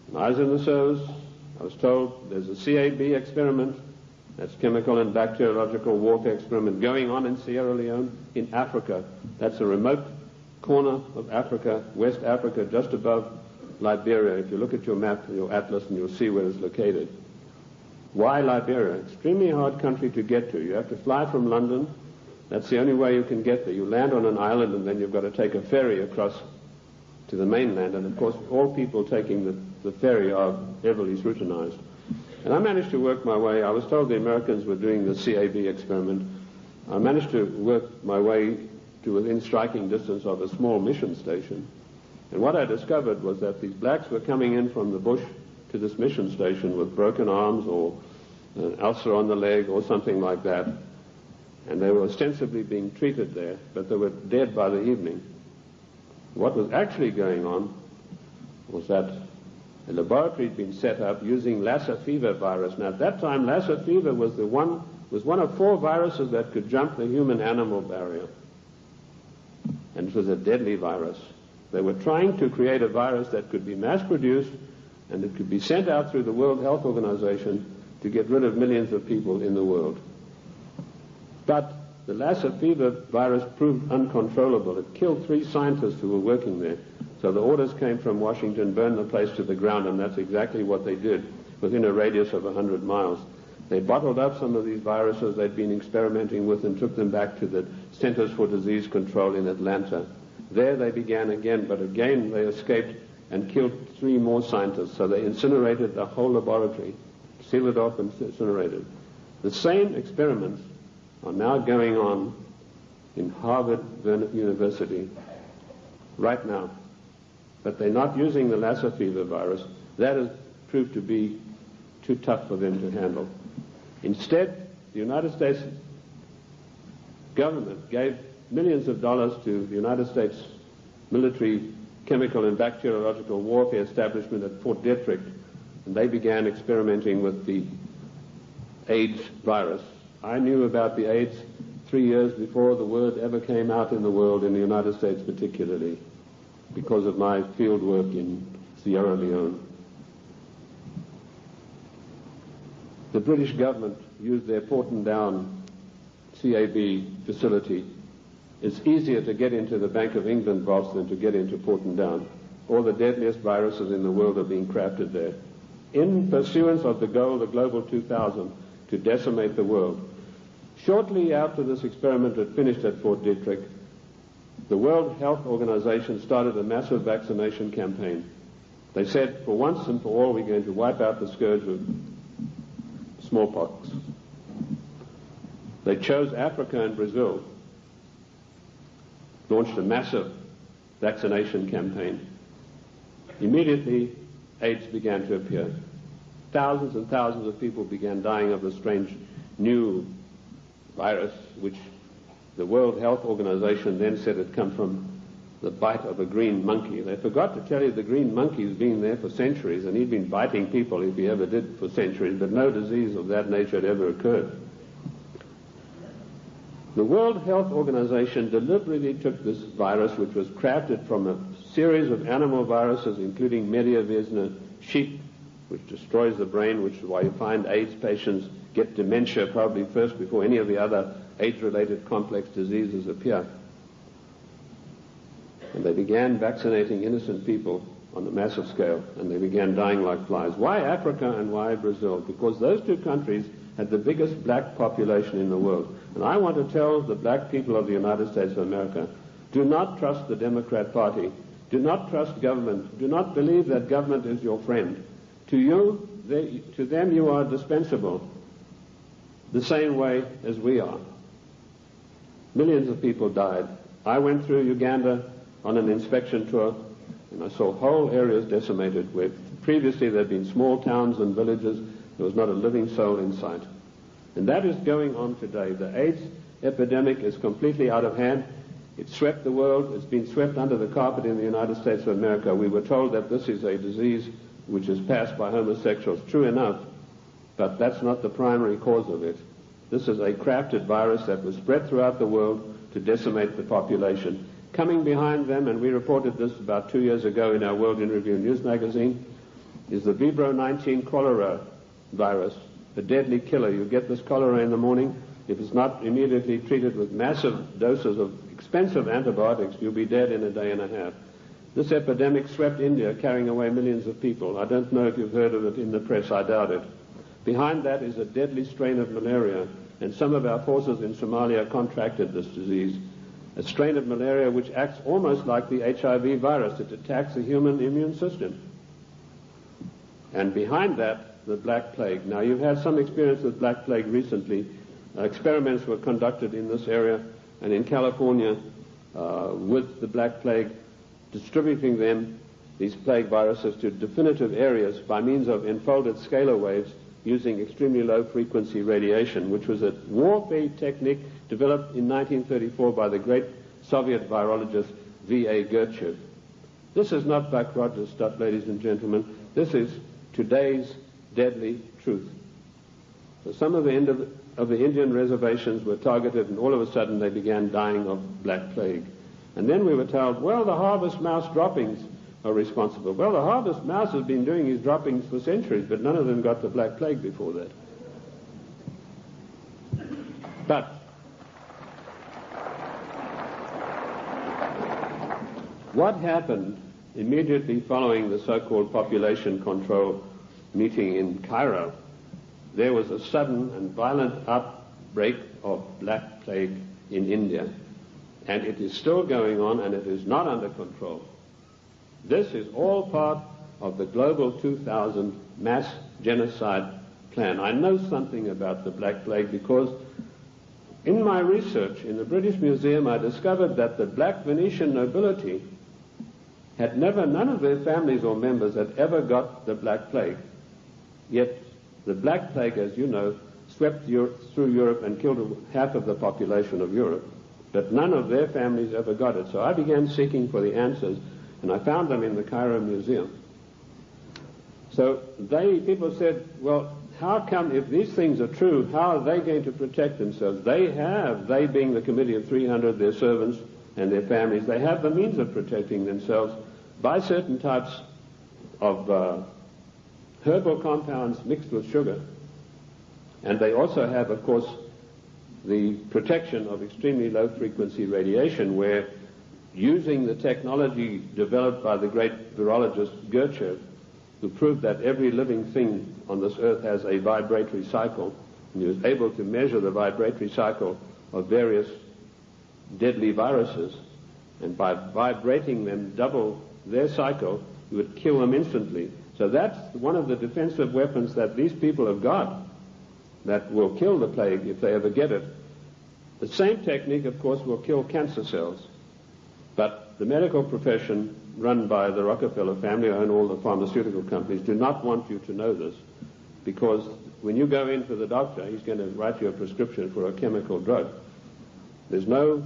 S2: When I was in the service, I was told there's a CAB experiment, that's chemical and bacteriological warfare experiment, going on in Sierra Leone in Africa. That's a remote corner of Africa, West Africa, just above Liberia. If you look at your map, your atlas, and you'll see where it's located. Why Liberia? Extremely hard country to get to. You have to fly from London. That's the only way you can get there. You land on an island, and then you've got to take a ferry across to the mainland. And, of course, all people taking the ferry are heavily scrutinized. And I managed to work my way. I was told the Americans were doing the CAB experiment. I managed to work my way to within striking distance of a small mission station. And what I discovered was that these blacks were coming in from the bush to this mission station with broken arms or an ulcer on the leg or something like that. And they were ostensibly being treated there, but they were dead by the evening. What was actually going on was that a laboratory had been set up using Lassa fever virus. Now, at that time, Lassa fever was one of 4 viruses that could jump the human-animal barrier. And it was a deadly virus. They were trying to create a virus that could be mass-produced and it could be sent out through the World Health Organization to get rid of millions of people in the world. But the Lassa fever virus proved uncontrollable. It killed 3 scientists who were working there. So the orders came from Washington, burn the place to the ground, and that's exactly what they did within a radius of 100 miles. They bottled up some of these viruses they'd been experimenting with and took them back to the Centers for Disease Control in Atlanta. There they began again, but again they escaped and killed 3 more scientists. So they incinerated the whole laboratory, sealed it off and incinerated. The same experiments are now going on in Harvard University right now. But they're not using the Lassa fever virus. That has proved to be too tough for them to handle. Instead, the United States government gave millions of dollars to the United States military chemical and bacteriological warfare establishment at Fort Detrick, and they began experimenting with the AIDS virus. I knew about the AIDS 3 years before the word ever came out in the world, in the United States particularly, because of my field work in Sierra Leone. The British government used their Porton-Down CAB facility. It's easier to get into the Bank of England vaults than to get into Porton-Down. All the deadliest viruses in the world are being crafted there, in pursuance of the goal, the Global 2000, to decimate the world. Shortly after this experiment had finished at Fort Detrick, the World Health Organization started a massive vaccination campaign. They said, for once and for all, we're going to wipe out the scourge of smallpox. They chose Africa and Brazil, launched a massive vaccination campaign. Immediately, AIDS began to appear. Thousands and thousands of people began dying of the strange new virus, which the World Health Organization then said had come from the bite of a green monkey. They forgot to tell you the green monkey's been there for centuries, and he'd been biting people, if he ever did, for centuries, but no disease of that nature had ever occurred. The World Health Organization deliberately took this virus, which was crafted from a series of animal viruses, including Mediavisna sheep, which destroys the brain, which is why you find AIDS patients get dementia probably first before any of the other AIDS-related complex diseases appear. And they began vaccinating innocent people on a massive scale, and they began dying like flies. Why Africa and why Brazil? Because those 2 countries had the biggest black population in the world. And I want to tell the black people of the United States of America, do not trust the Democrat Party. Do not trust government. Do not believe that government is your friend. To you, To them you are dispensable, the same way as we are. Millions of people died. I went through Uganda on an inspection tour, and I saw whole areas decimated where previously there had been small towns and villages. There was not a living soul in sight. And that is going on today. The AIDS epidemic is completely out of hand. It swept the world. It's been swept under the carpet in the United States of America. We were told that this is a disease which is passed by homosexuals. True enough, but that's not the primary cause of it. This is a crafted virus that was spread throughout the world to decimate the population. Coming behind them, and we reported this about 2 years ago in our World in Review news magazine, is the Vibro 19 cholera virus, a deadly killer. You get this cholera in the morning. If it's not immediately treated with massive doses of expensive antibiotics, you'll be dead in a day and a half. This epidemic swept India, carrying away millions of people. I don't know if you've heard of it in the press. I doubt it. Behind that is a deadly strain of malaria, and some of our forces in Somalia contracted this disease. A strain of malaria which acts almost like the HIV virus. It attacks the human immune system. And behind that, the Black Plague. Now, you've had some experience with Black Plague recently. Experiments were conducted in this area and in California with the Black Plague, distributing them, these plague viruses, to definitive areas by means of enfolded scalar waves using extremely low-frequency radiation, which was a warfare technique developed in 1934 by the great Soviet virologist V.A. Gertchev. This is not Buck Rogers stuff, ladies and gentlemen. This is today's deadly truth. So some of the Indian reservations were targeted, and all of a sudden they began dying of Black Plague. And then we were told, well, the harvest mouse droppings are responsible. Well, the harvest mouse has been doing his droppings for centuries, but none of them got the Black Plague before that. But what happened immediately following the so-called population control meeting in Cairo? There was a sudden and violent outbreak of Black Plague in India, and it is still going on, and it is not under control. This is all part of the Global 2000 mass genocide plan. I know something about the Black Plague because in my research in the British Museum I discovered that the black Venetian nobility had none of their families or members had ever got the Black Plague. Yet the Black Plague, as you know, swept through Europe and killed half of the population of Europe. But none of their families ever got it. So I began seeking for the answers, and I found them in the Cairo Museum. So people said, well, how come, if these things are true, how are they going to protect themselves? They being the Committee of 300, their servants and their families, they have the means of protecting themselves by certain types of herbal compounds mixed with sugar. And they also have, of course, the protection of extremely low-frequency radiation, where using the technology developed by the great virologist Gertchev, who proved that every living thing on this earth has a vibratory cycle, and he was able to measure the vibratory cycle of various deadly viruses, and by vibrating them double their cycle, you would kill them instantly. So that's one of the defensive weapons that these people have got that will kill the plague if they ever get it. The same technique, of course, will kill cancer cells. But the medical profession run by the Rockefeller family and all the pharmaceutical companies do not want you to know this, because when you go in for the doctor, he's going to write you a prescription for a chemical drug. There's no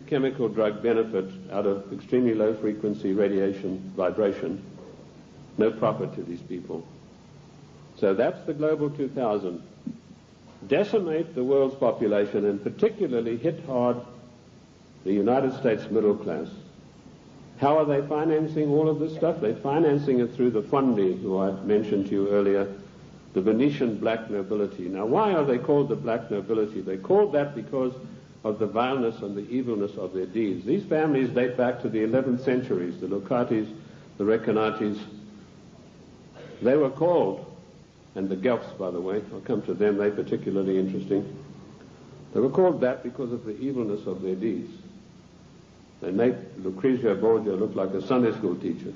S2: chemical drug benefit out of extremely low frequency radiation vibration. No profit to these people. So that's the Global 2000. Decimate the world's population and particularly hit hard the United States middle class. How are they financing all of this stuff? They're financing it through the fondi, who I mentioned to you earlier, the Venetian black nobility. Now, why are they called the black nobility? They're called that because of the vileness and the evilness of their deeds. These families date back to the 11th centuries, the Locatis, the Recanatis. They were called, and the Guelphs, by the way, I'll come to them, they're particularly interesting. They were called that because of the evilness of their deeds. They make Lucrezia Borgia look like a Sunday school teacher.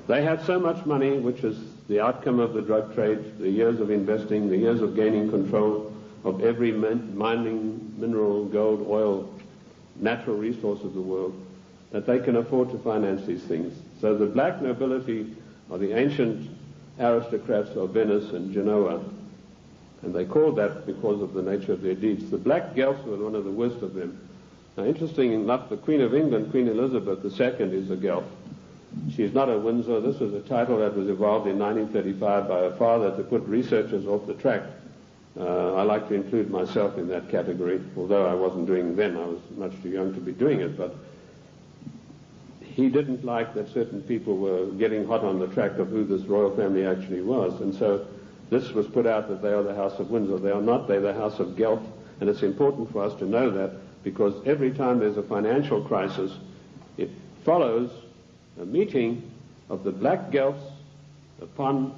S2: They had so much money, which is the outcome of the drug trade, the years of investing, the years of gaining control of every mining, mineral, gold, oil, natural resource of the world, that they can afford to finance these things. So the black nobility are the ancient aristocrats of Venice and Genoa, and they called that because of the nature of their deeds. The black Guelphs were one of the worst of them. Now, interesting enough, the Queen of England, Queen Elizabeth II, is a Guelph. She is not a Windsor. This was a title that was evolved in 1935 by her father to put researchers off the track. I like to include myself in that category, although I wasn't doing it then. I was much too young to be doing it, but he didn't like that certain people were getting hot on the track of who this royal family actually was, and so this was put out that they are the House of Windsor. They are not. They're the House of Guelph, and it's important for us to know that, because every time there's a financial crisis, it follows a meeting of the black Guelphs upon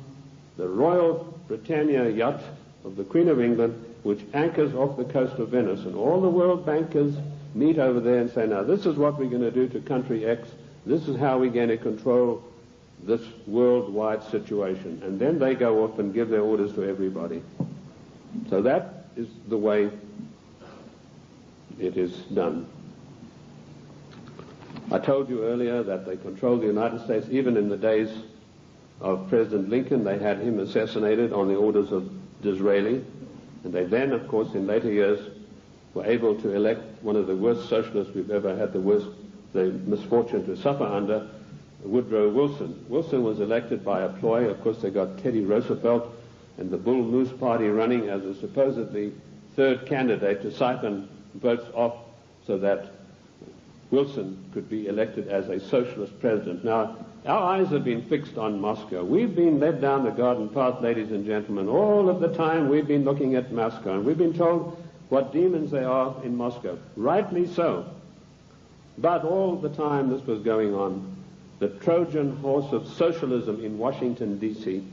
S2: the Royal Britannia yacht of the Queen of England, which anchors off the coast of Venice, and all the world bankers meet over there and say, now this is what we're going to do to country X, this is how we're going to control this worldwide situation, and then they go off and give their orders to everybody. So that is the way it is done. I told you earlier that they controlled the United States. Even in the days of President Lincoln, they had him assassinated on the orders of Disraeli, and they then, of course, in later years, were able to elect one of the worst socialists we've ever had the misfortune to suffer under, Woodrow Wilson. Wilson was elected by a ploy. Of course, they got Teddy Roosevelt and the Bull Moose Party running as a supposedly third candidate to siphon votes off so that Wilson could be elected as a socialist president. Now, our eyes have been fixed on Moscow. We've been led down the garden path, ladies and gentlemen. All of the time we've been looking at Moscow, and we've been told what demons they are in Moscow. Rightly so. But all the time this was going on, the Trojan horse of socialism in Washington, D.C.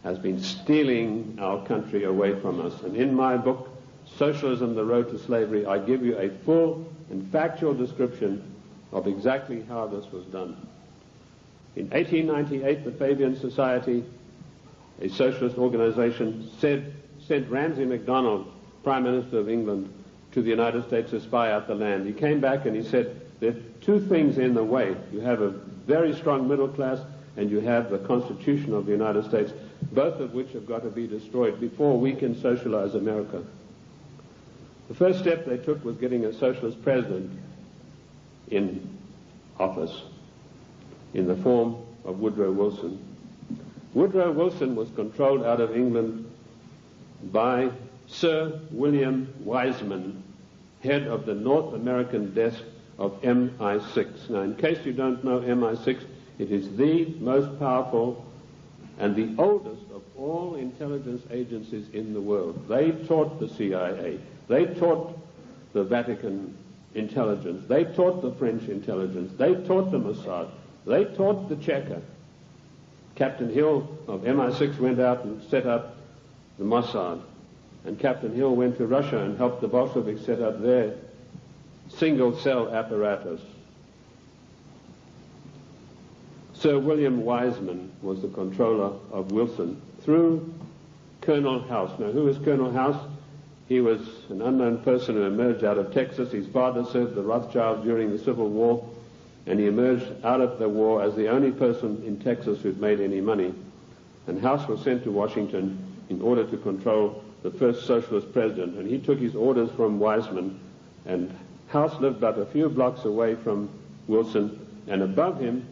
S2: has been stealing our country away from us. And in my book, Socialism, The Road to Slavery, I give you a full and factual description of exactly how this was done. In 1898, the Fabian Society, a socialist organization, sent Ramsay MacDonald, Prime Minister of England, to the United States to spy out the land. He came back and he said, there are two things in the way. You have a very strong middle class, and you have the Constitution of the United States, both of which have got to be destroyed before we can socialize America. The first step they took was getting a socialist president in office in the form of Woodrow Wilson. Woodrow Wilson was controlled out of England by Sir William Wiseman, head of the North American desk of MI6. Now, in case you don't know MI6, it is the most powerful and the oldest of all intelligence agencies in the world. They taught the CIA. They taught the Vatican intelligence. They taught the French intelligence. They taught the Mossad. They taught the Cheka. Captain Hill of MI6 went out and set up the Mossad. And Captain Hill went to Russia and helped the Bolsheviks set up their single-cell apparatus. Sir William Wiseman was the controller of Wilson through Colonel House. Now, who is Colonel House? He was an unknown person who emerged out of Texas. His father served the Rothschilds during the Civil War, and he emerged out of the war as the only person in Texas who'd made any money. And House was sent to Washington in order to control the first socialist president, and he took his orders from Wiseman, and House lived but a few blocks away from Wilson, and above him,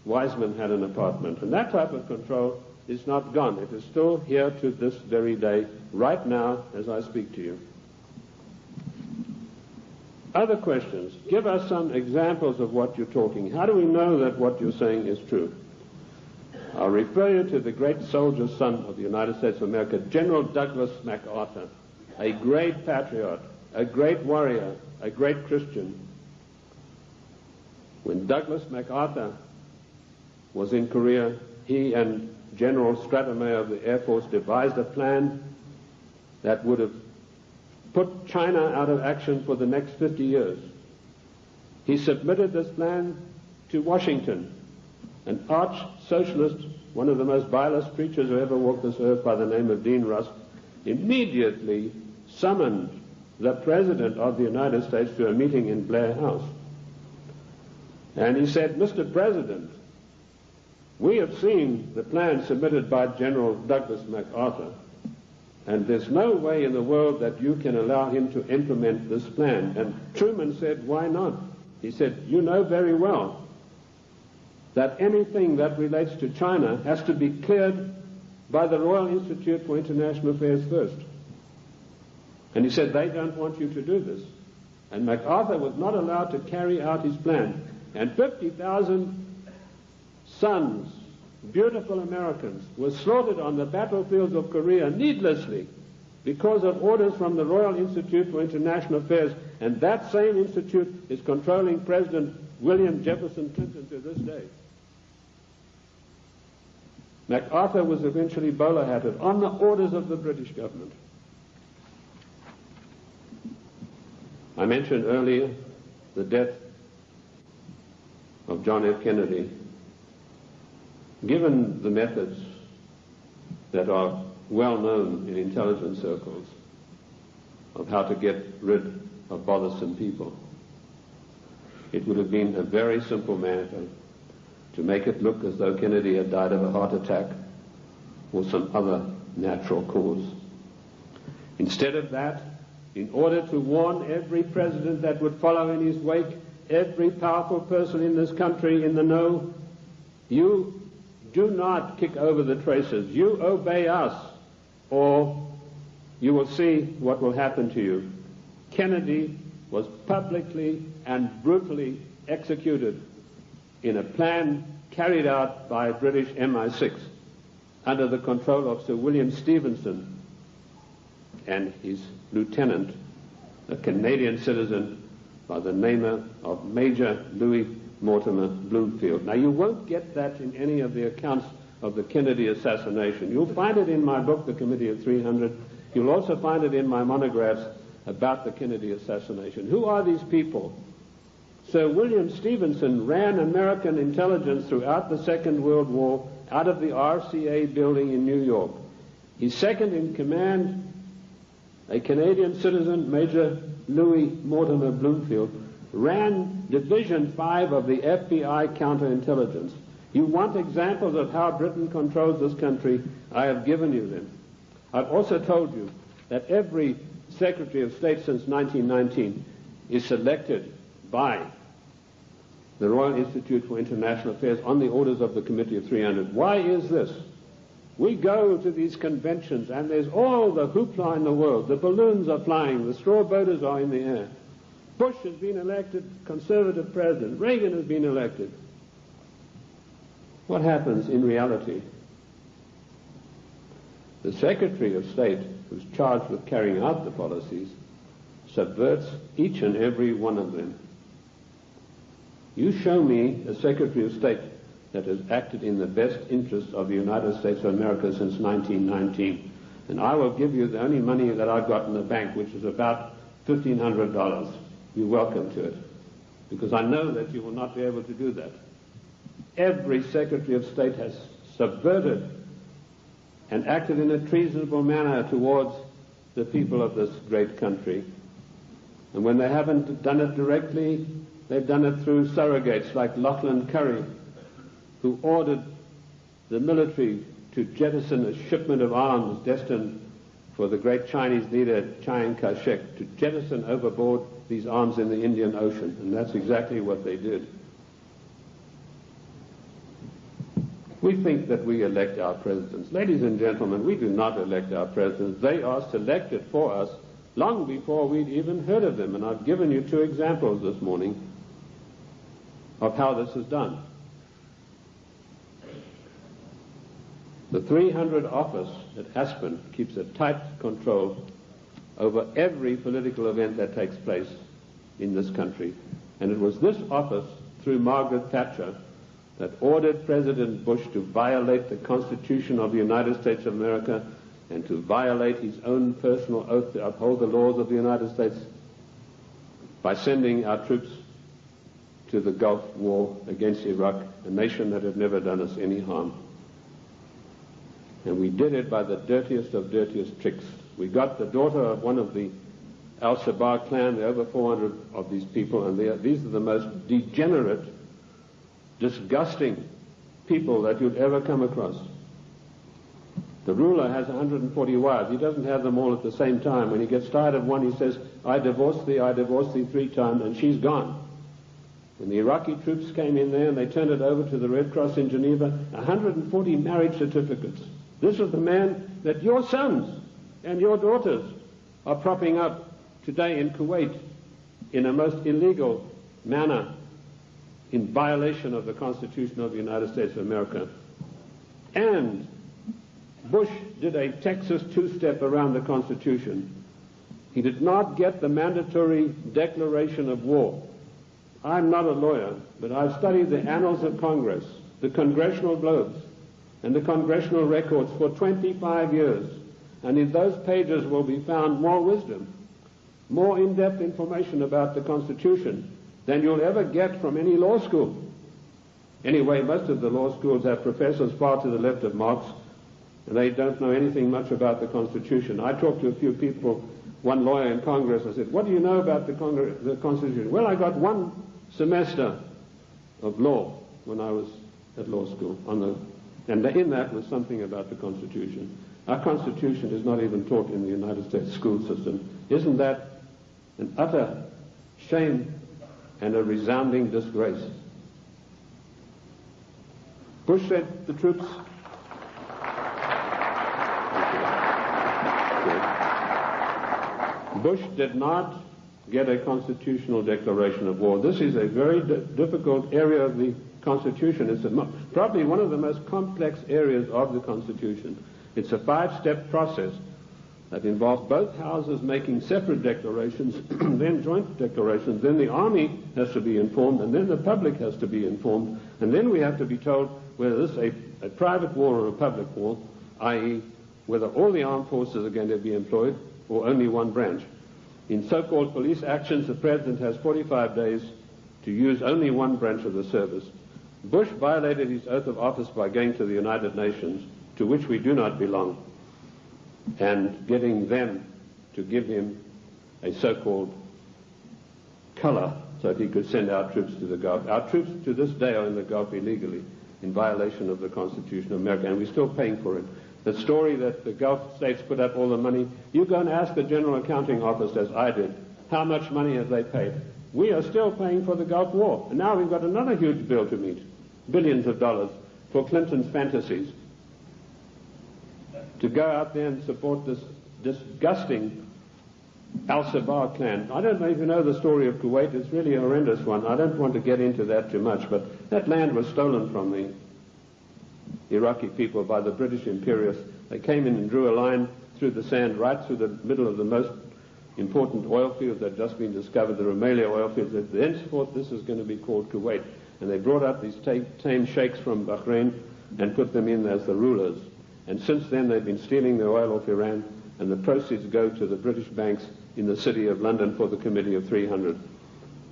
S2: Wiseman had an apartment. And that type of control is not gone. It is still here to this very day, right now, as I speak to you. Other questions? Give us some examples of what you're talking. How do we know that what you're saying is true? I'll refer you to the great soldier son of the United States of America, General Douglas MacArthur, a great patriot, a great warrior, a great Christian. When Douglas MacArthur was in Korea, he and General Stratemeyer of the Air Force devised a plan that would have put China out of action for the next 50 years. He submitted this plan to Washington, an arch-socialist, one of the most vilest creatures who ever walked this earth, by the name of Dean Rusk, immediately summoned the President of the United States to a meeting in Blair House. And he said, "Mr. President, we have seen the plan submitted by General Douglas MacArthur, and there's no way in the world that you can allow him to implement this plan." And Truman said, "Why not?" He said, "You know very well that anything that relates to China has to be cleared by the Royal Institute for International Affairs first." And he said, "They don't want you to do this." And MacArthur was not allowed to carry out his plan. And 50,000 sons, beautiful Americans, were slaughtered on the battlefields of Korea needlessly because of orders from the Royal Institute for International Affairs. And that same institute is controlling President William Jefferson Clinton to this day. MacArthur was eventually bowler-hatted on the orders of the British government. I mentioned earlier the death of John F. Kennedy. Given the methods that are well known in intelligence circles of how to get rid of bothersome people, it would have been a very simple matter to make it look as though Kennedy had died of a heart attack or some other natural cause. Instead of that, in order to warn every president that would follow in his wake, every powerful person in this country in the know, you do not kick over the traces. You obey us, or you will see what will happen to you. Kennedy was publicly and brutally executed in a plan carried out by British MI6 under the control of Sir William Stevenson and his lieutenant, a Canadian citizen by the name of Major Louis Mortimer Bloomfield. Now, you won't get that in any of the accounts of the Kennedy assassination. You'll find it in my book, The Committee of 300. You'll also find it in my monographs about the Kennedy assassination. Who are these people? Sir William Stevenson ran American intelligence throughout the Second World War out of the RCA building in New York. His second in command, a Canadian citizen, Major Louis Mortimer Bloomfield, ran Division 5 of the FBI counterintelligence. You want examples of how Britain controls this country? I have given you them. I've also told you that every Secretary of State since 1919 is selected by the Royal Institute for International Affairs on the orders of the Committee of 300. Why is this? We go to these conventions and there's all the hoopla in the world. The balloons are flying, the straw boaters are in the air. Bush has been elected conservative president. Reagan has been elected. What happens in reality? The Secretary of State, who's charged with carrying out the policies, subverts each and every one of them. You show me a Secretary of State that has acted in the best interest of the United States of America since 1919, and I will give you the only money that I've got in the bank, which is about $1,500. You're welcome to it, because I know that you will not be able to do that. Every Secretary of State has subverted and acted in a treasonable manner towards the people of this great country. And when they haven't done it directly, they've done it through surrogates like Lachlan Curry, who ordered the military to jettison a shipment of arms destined for the great Chinese leader Chiang Kai-shek, to jettison overboard these arms in the Indian Ocean. And that's exactly what they did. We think that we elect our presidents. Ladies and gentlemen, we do not elect our presidents. They are selected for us long before we'd even heard of them. And I've given you two examples this morning of how this is done. The 300 office at Aspen keeps a tight control over every political event that takes place in this country. And it was this office, through Margaret Thatcher, that ordered President Bush to violate the Constitution of the United States of America and to violate his own personal oath to uphold the laws of the United States by sending our troops to the Gulf War against Iraq, a nation that had never done us any harm. And we did it by the dirtiest of dirtiest tricks. We got the daughter of one of the Al-Shabaab clan, there are over 400 of these people, and these are the most degenerate, disgusting people that you'd ever come across. The ruler has 140 wives. He doesn't have them all at the same time. When he gets tired of one, he says, I divorced thee 3 times, and she's gone. When the Iraqi troops came in there and they turned it over to the Red Cross in Geneva, 140 marriage certificates. This is the man that your sons and your daughters are propping up today in Kuwait in a most illegal manner, in violation of the Constitution of the United States of America. And Bush did a Texas two-step around the Constitution. He did not get the mandatory declaration of war. I'm not a lawyer, but I've studied the annals of Congress, the congressional globes, and the congressional records for 25 years. And in those pages will be found more wisdom, more in-depth information about the Constitution than you'll ever get from any law school. Anyway, most of the law schools have professors far to the left of Marx, and they don't know anything much about the Constitution. I talked to a few people, one lawyer in Congress, I said, what do you know about the Constitution? Well, I got 1 semester of law when I was at law school, and in that was something about the Constitution. Our Constitution is not even taught in the United States school system. Isn't that an utter shame and a resounding disgrace? Bush said the troops... Bush did not get a constitutional declaration of war. This is a very difficult area of the Constitution. It's probably one of the most complex areas of the Constitution. It's a 5-step process that involves both houses making separate declarations, then joint declarations, then the army has to be informed, and then the public has to be informed, and then we have to be told whether this is a private war or a public war, i.e. whether all the armed forces are going to be employed or only one branch. In so-called police actions, the President has 45 days to use only one branch of the service. Bush violated his oath of office by going to the United Nations, to which we do not belong, and getting them to give him a so-called color so that he could send our troops to the Gulf. Our troops to this day are in the Gulf illegally, in violation of the Constitution of America, and we're still paying for it. The story that the Gulf states put up all the money, you go and ask the General Accounting Office, as I did, how much money have they paid? We are still paying for the Gulf War, and now we've got another huge bill to meet, billions of dollars, for Clinton's fantasies, to go out there and support this disgusting Al-Shabaab clan. I don't know if you know the story of Kuwait. It's really a horrendous one. I don't want to get into that too much, but that land was stolen from the Iraqi people by the British imperialists. They came in and drew a line through the sand right through the middle of the most important oil fields that had just been discovered, the Rumelia oil fields. Thenceforth, this is going to be called Kuwait. And they brought up these tame sheikhs from Bahrain and put them in as the rulers. And since then, they've been stealing the oil off Iran, and the proceeds go to the British banks in the city of London for the Committee of 300.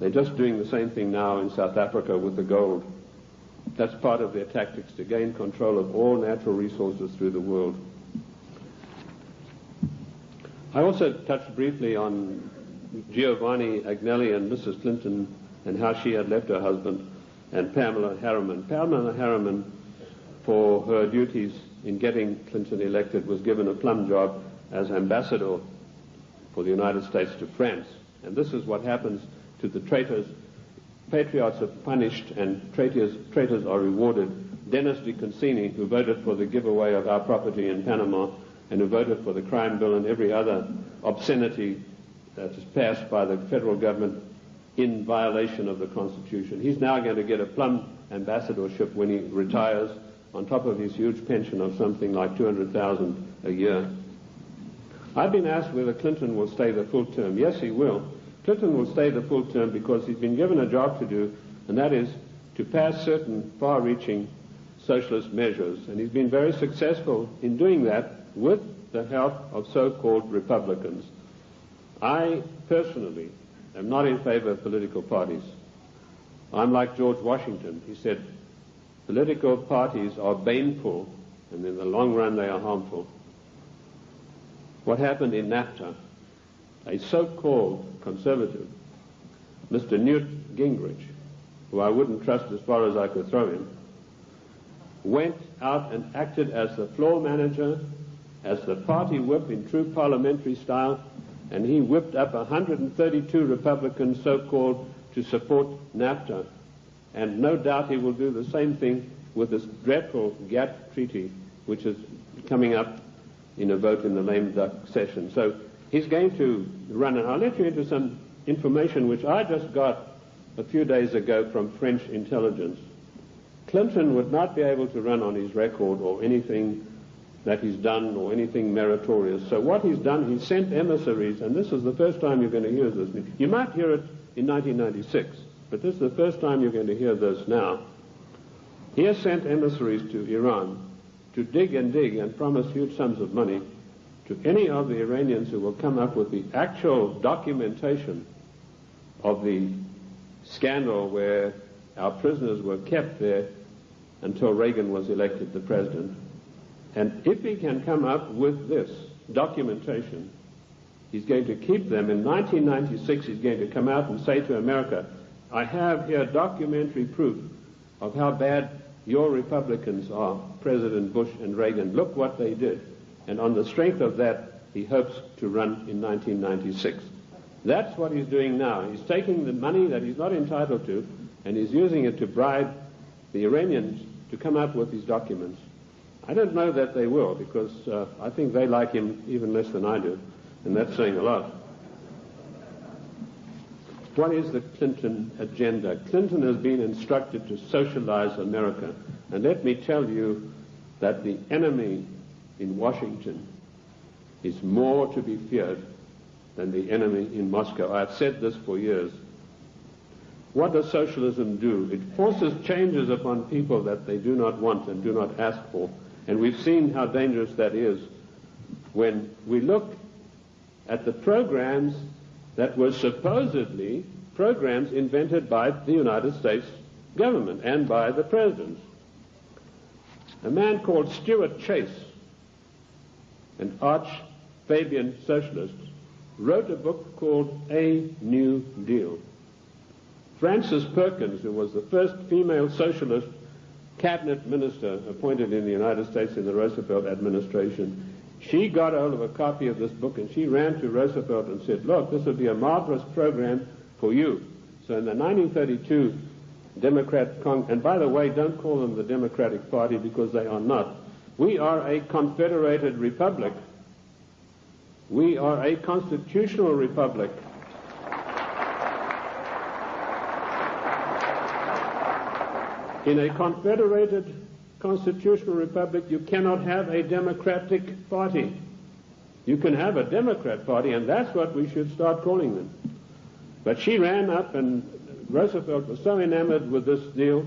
S2: They're just doing the same thing now in South Africa with the gold. That's part of their tactics to gain control of all natural resources through the world. I also touched briefly on Giovanni Agnelli and Mrs. Clinton and how she had left her husband, and Pamela Harriman. Pamela Harriman, for her duties in getting Clinton elected, was given a plum job as ambassador for the United States to France. And this is what happens to the traitors. Patriots are punished and traitors are rewarded. Dennis DeConcini, who voted for the giveaway of our property in Panama and who voted for the crime bill and every other obscenity that is passed by the federal government in violation of the Constitution. He's now going to get a plum ambassadorship when he retires, on top of his huge pension of something like $200,000 a year. I've been asked whether Clinton will stay the full term. Yes, he will. Clinton will stay the full term because he's been given a job to do, and that is to pass certain far-reaching socialist measures. And he's been very successful in doing that with the help of so-called Republicans. I personally am not in favor of political parties. I'm like George Washington. He said, political parties are baneful, and in the long run they are harmful. What happened in NAFTA? A so-called conservative, Mr. Newt Gingrich, who I wouldn't trust as far as I could throw him, went out and acted as the floor manager, as the party whip in true parliamentary style, and he whipped up 132 Republicans, so-called, to support NAFTA. And no doubt he will do the same thing with this dreadful GATT treaty, which is coming up in a vote in the lame duck session. So he's going to run, and I'll let you into some information which I just got a few days ago from French intelligence. Clinton would not be able to run on his record or anything that he's done or anything meritorious. So what he's done, he's sent emissaries, and this is the first time you're going to hear this. You might hear it in 1996, but this is the first time you're going to hear this now. He has sent emissaries to Iran to dig and promise huge sums of money to any of the Iranians who will come up with the actual documentation of the scandal where our prisoners were kept there until Reagan was elected the president. And if he can come up with this documentation, he's going to keep them. In 1996, he's going to come out and say to America, I have here documentary proof of how bad your Republicans are, President Bush and Reagan. Look what they did. And on the strength of that, he hopes to run in 1996. That's what he's doing now. He's taking the money that he's not entitled to, and he's using it to bribe the Iranians to come up with these documents. I don't know that they will, because I think they like him even less than I do, and that's saying a lot. What is the Clinton agenda? Clinton has been instructed to socialize America, and let me tell you that the enemy in Washington is more to be feared than the enemy in Moscow. I've said this for years. What does socialism do? It forces changes upon people that they do not want and do not ask for. And we've seen how dangerous that is when we look at the programs that were supposedly programs invented by the United States government and by the presidents. A man called Stuart Chase, an arch-Fabian socialist, wrote a book called A New Deal. Frances Perkins, who was the first female socialist cabinet minister appointed in the United States in the Roosevelt administration, she got hold of a copy of this book and she ran to Roosevelt and said, look, this would be a marvelous program for you. So in the 1932 Democrat and by the way, don't call them the Democratic Party because they are not. We are a confederated republic. We are a constitutional republic. In a confederated constitutional republic, you cannot have a Democratic Party. You can have a Democrat Party, and that's what we should start calling them. But she ran up, and Roosevelt was so enamored with this deal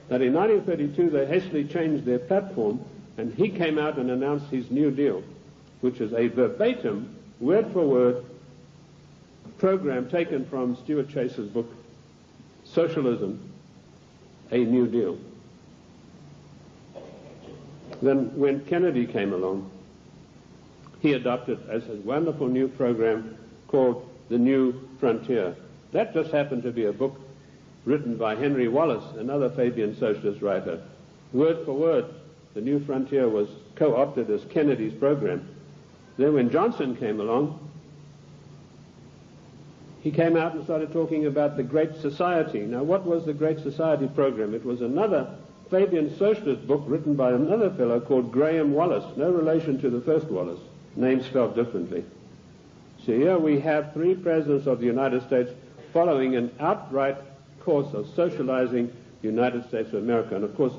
S2: that in 1932 they hastily changed their platform, and he came out and announced his New Deal, which is a verbatim, word-for-word program taken from Stuart Chase's book, Socialism, A New Deal. Then when Kennedy came along, he adopted as a wonderful new program called The New Frontier. That just happened to be a book written by Henry Wallace, another Fabian socialist writer. Word for word, The New Frontier was co-opted as Kennedy's program. Then when Johnson came along, he came out and started talking about the Great Society. Now, what was the Great Society program? It was another Fabian socialist book written by another fellow called Graham Wallace, no relation to the first Wallace, name spelled differently. So here we have three presidents of the United States following an outright course of socializing the United States of America. And of course,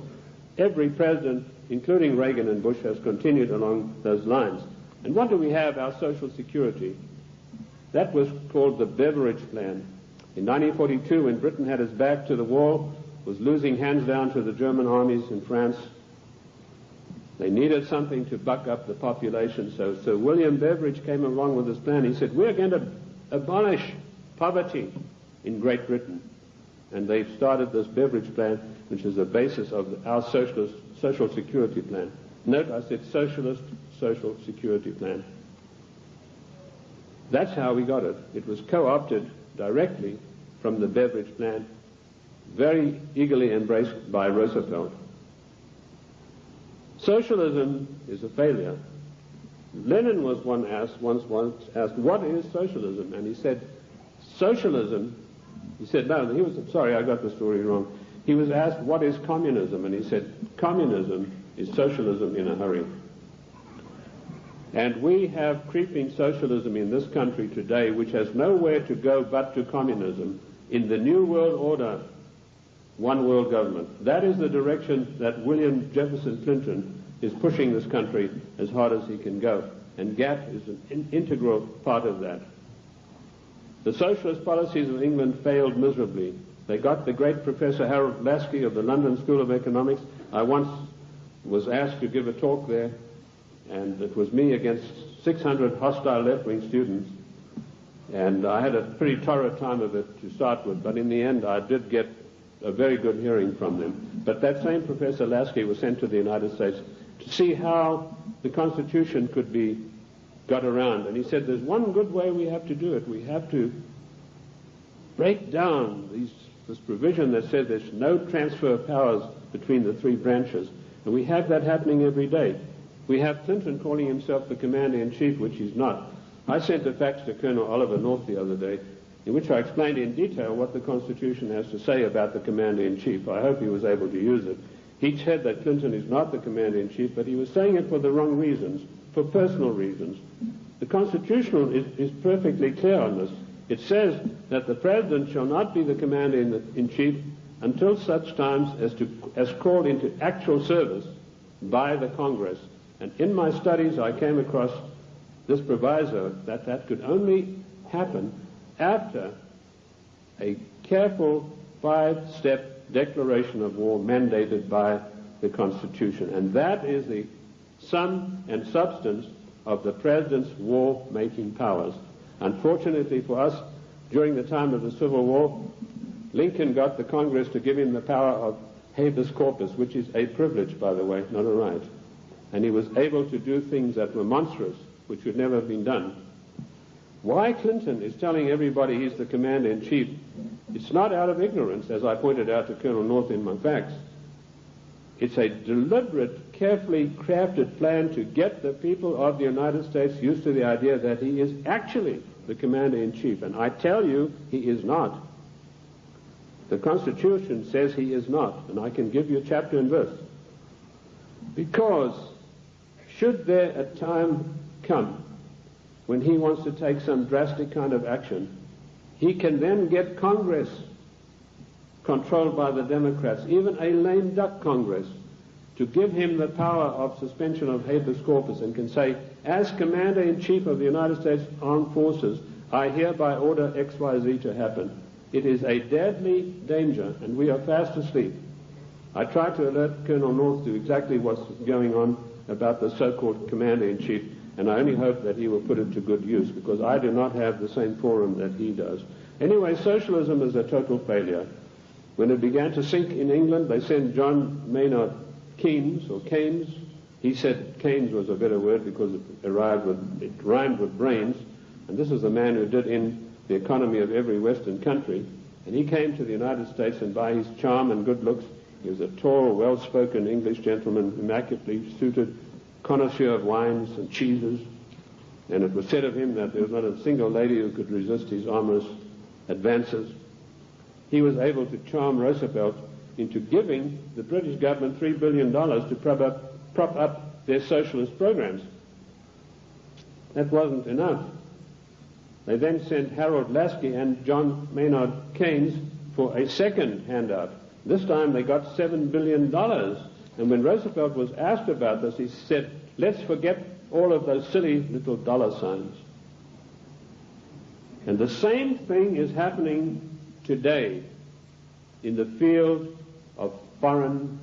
S2: every president, including Reagan and Bush, has continued along those lines. And what do we have? Our Social Security. That was called the Beveridge Plan. In 1942, when Britain had its back to the wall, was losing hands down to the German armies in France, they needed something to buck up the population. So Sir William Beveridge came along with this plan. He said, we're going to abolish poverty in Great Britain. and they started this beverage plan, which is the basis of our social security plan. Note, I said socialist social security plan. That's how we got it. It was co-opted directly from the beverage plan, very eagerly embraced by Roosevelt. Socialism is a failure. Lenin was once asked, what is socialism? And he said, socialism, he said, no, sorry, I got the story wrong. He was asked, what is communism? And he said, communism is socialism in a hurry. And we have creeping socialism in this country today, which has nowhere to go but to communism. In the New World Order, one world government. That is the direction that William Jefferson Clinton is pushing this country as hard as he can go. And GATT is an integral part of that. The socialist policies of England failed miserably. They got the great Professor Harold Lasky of the London School of Economics. I once was asked to give a talk there, and it was me against 600 hostile left-wing students. And I had a pretty torrid time of it to start with, but in the end I did get a very good hearing from them. But that same Professor Lasky was sent to the United States to see how the Constitution could be got around. And he said, there's one good way we have to do it. We have to break down this provision that says there's no transfer of powers between the three branches. And we have that happening every day. We have Clinton calling himself the Commander-in-Chief, which he's not. I sent a fax to Colonel Oliver North the other day, in which I explained in detail what the Constitution has to say about the Commander-in-Chief. I hope he was able to use it. He said that Clinton is not the Commander-in-Chief, but he was saying it for the wrong reasons, for personal reasons. The Constitution is perfectly clear on this. It says that the President shall not be the Commander-in-Chief until such times as called into actual service by the Congress. And in my studies I came across this proviso that could only happen after a careful 5-step declaration of war mandated by the Constitution. And that is the sum and substance of the President's war-making powers. Unfortunately for us, during the time of the Civil War, Lincoln got the Congress to give him the power of habeas corpus, which is a privilege, by the way, not a right. And he was able to do things that were monstrous, which would never have been done. Why Clinton is telling everybody he's the Commander-in-Chief, it's not out of ignorance, as I pointed out to Colonel North in my facts. It's a deliberate, carefully crafted plan to get the people of the United States used to the idea that he is actually the Commander-in-Chief. And I tell you, he is not. The Constitution says he is not, and I can give you chapter and verse. Because should there a time come when he wants to take some drastic kind of action, he can then get Congress controlled by the Democrats, even a lame duck Congress, to give him the power of suspension of habeas corpus, and can say, as Commander-in-Chief of the United States Armed Forces, I hereby order XYZ to happen. It is a deadly danger, and we are fast asleep. I tried to alert Colonel North to exactly what's going on about the so-called Commander-in-Chief, and I only hope that he will put it to good use, because I do not have the same forum that he does. Anyway, socialism is a total failure. When it began to sink in England, they sent John Maynard Keynes, or Keynes. He said Keynes was a better word because it rhymed with brains, and this is the man who did in the economy of every Western country. And he came to the United States, and by his charm and good looks, he was a tall, well-spoken English gentleman, immaculately suited, connoisseur of wines and cheeses. And it was said of him that there was not a single lady who could resist his amorous advances. He was able to charm Roosevelt into giving the British government $3 billion to prop up their socialist programs. That wasn't enough. They then sent Harold Lasky and John Maynard Keynes for a second handout. This time they got $7 billion. And when Roosevelt was asked about this, he said, let's forget all of those silly little dollar signs. And the same thing is happening today in the field of foreign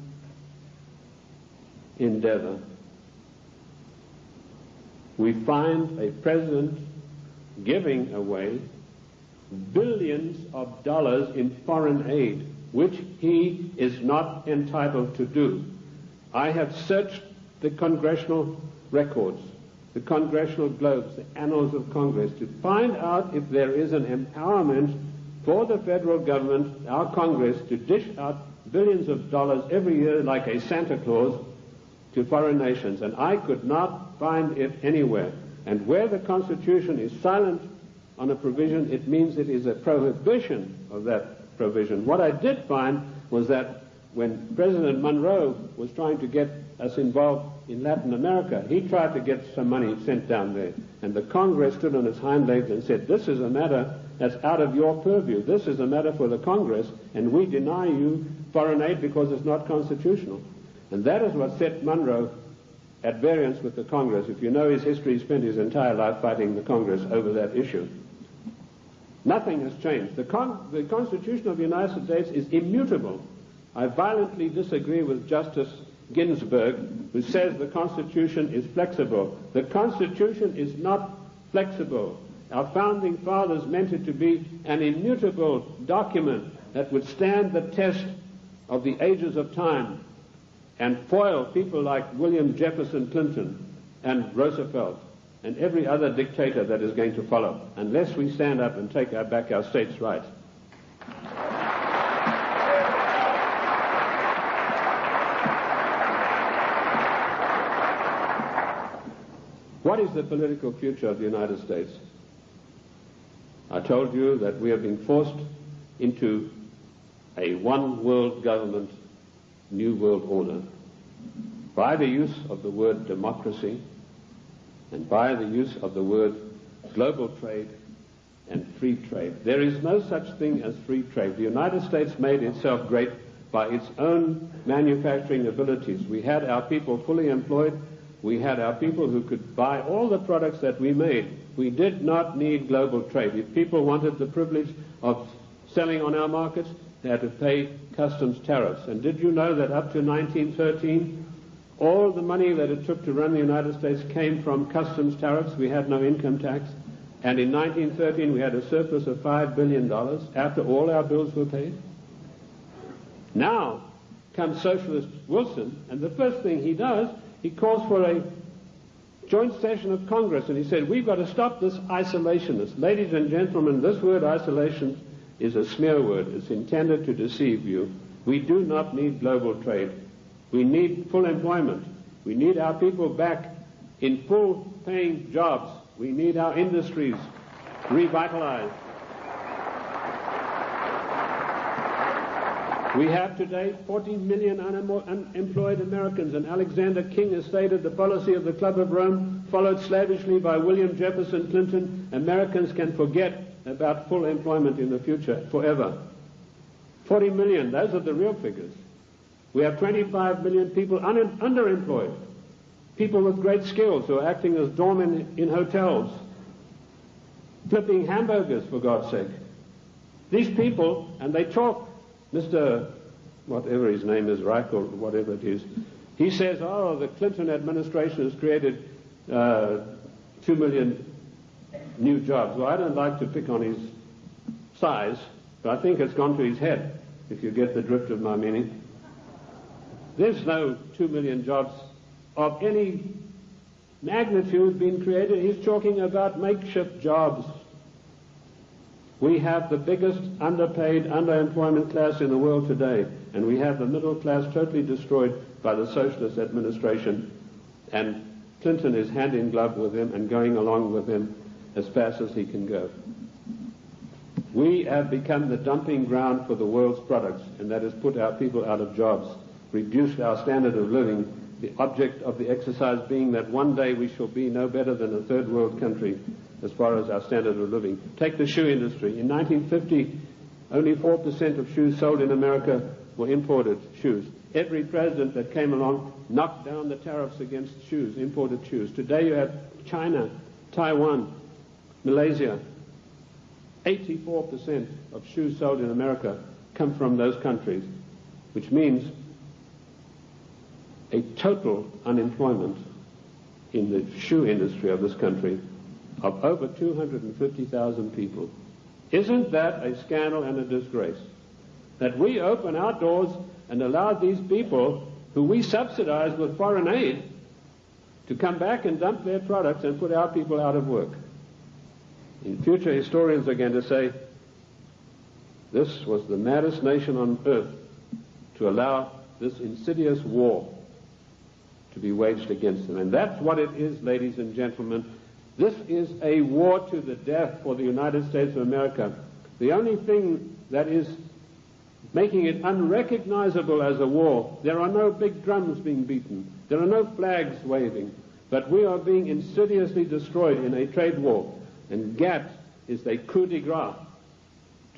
S2: endeavor. We find a president giving away billions of dollars in foreign aid, which he is not entitled to do. I have searched the congressional records, the congressional globes, the annals of Congress, to find out if there is an empowerment for the federal government, our Congress, to dish out billions of dollars every year like a Santa Claus to foreign nations. And I could not find it anywhere. And where the Constitution is silent on a provision, it means it is a prohibition of that provision. What I did find was that when President Monroe was trying to get us involved in Latin America, he tried to get some money sent down there. And the Congress stood on its hind legs and said, this is a matter that's out of your purview. This is a matter for the Congress, and we deny you foreign aid because it's not constitutional. And that is what set Monroe at variance with the Congress. If you know his history, he spent his entire life fighting the Congress over that issue. Nothing has changed. The Constitution of the United States is immutable. I violently disagree with Justice Ginsburg, who says the Constitution is flexible. The Constitution is not flexible. Our founding fathers meant it to be an immutable document that would stand the test of the ages of time and foil people like William Jefferson Clinton and Roosevelt and every other dictator that is going to follow, unless we stand up and take back our states' rights. What is the political future of the United States? I told you that we have been forced into a one-world government, new world order, by the use of the word democracy and by the use of the word global trade and free trade. There is no such thing as free trade. The United States made itself great by its own manufacturing abilities. We had our people fully employed. We had our people who could buy all the products that we made. We did not need global trade. If people wanted the privilege of selling on our markets, they had to pay customs tariffs. And did you know that up to 1913, all the money that it took to run the United States came from customs tariffs? We had no income tax. And in 1913, we had a surplus of $5 billion after all our bills were paid. Now comes Socialist Wilson, and the first thing he does, he calls for a joint session of Congress, and he said, we've got to stop this isolationist. Ladies and gentlemen, this word isolation is a smear word. It's intended to deceive you. We do not need global trade. We need full employment. We need our people back in full-paying jobs. We need our industries revitalized. We have today 40 million unemployed Americans, and Alexander King has stated the policy of the Club of Rome, followed slavishly by William Jefferson Clinton. Americans can forget about full employment in the future forever. 40 million, those are the real figures. We have 25 million people underemployed, people with great skills who are acting as doormen in hotels, flipping hamburgers, for God's sake. These people, and they talk, Mr. whatever his name is, Reich or whatever it is, he says, oh, the Clinton administration has created 2 million new jobs. Well, I don't like to pick on his size, but I think it's gone to his head, if you get the drift of my meaning. There's no 2 million jobs of any magnitude being created. He's talking about makeshift jobs. We have the biggest underpaid, underemployment class in the world today, and we have the middle class totally destroyed by the socialist administration, and Clinton is hand in glove with him and going along with him as fast as he can go. We have become the dumping ground for the world's products, and that has put our people out of jobs, reduced our standard of living, the object of the exercise being that one day we shall be no better than a third world country as far as our standard of living. Take the shoe industry. In 1950, only 4% of shoes sold in America were imported shoes. Every president that came along knocked down the tariffs against shoes, imported shoes. Today you have China, Taiwan, Malaysia. 84% of shoes sold in America come from those countries, which means a total unemployment in the shoe industry of this country of over 250,000 people. Isn't that a scandal and a disgrace? That we open our doors and allow these people who we subsidize with foreign aid to come back and dump their products and put our people out of work. In future, historians are going to say, this was the maddest nation on earth to allow this insidious war to be waged against them. And that's what it is, ladies and gentlemen. This is a war to the death for the United States of America. The only thing that is making it unrecognizable as a war, there are no big drums being beaten, there are no flags waving, but we are being insidiously destroyed in a trade war. And GATT is a coup de grace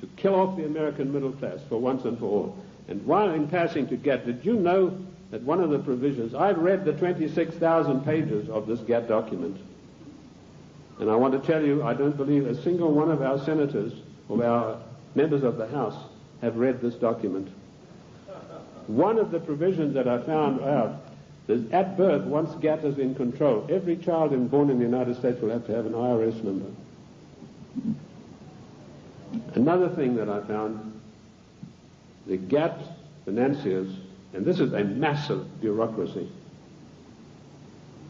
S2: to kill off the American middle class for once and for all. And while in passing to GATT, did you know that one of the provisions, I've read the 26,000 pages of this GATT document, and I want to tell you, I don't believe a single one of our senators or our members of the House have read this document. One of the provisions that I found out is at birth, once GATT is in control, every child born in the United States will have to have an IRS number. Another thing that I found, the GATT financiers, and this is a massive bureaucracy,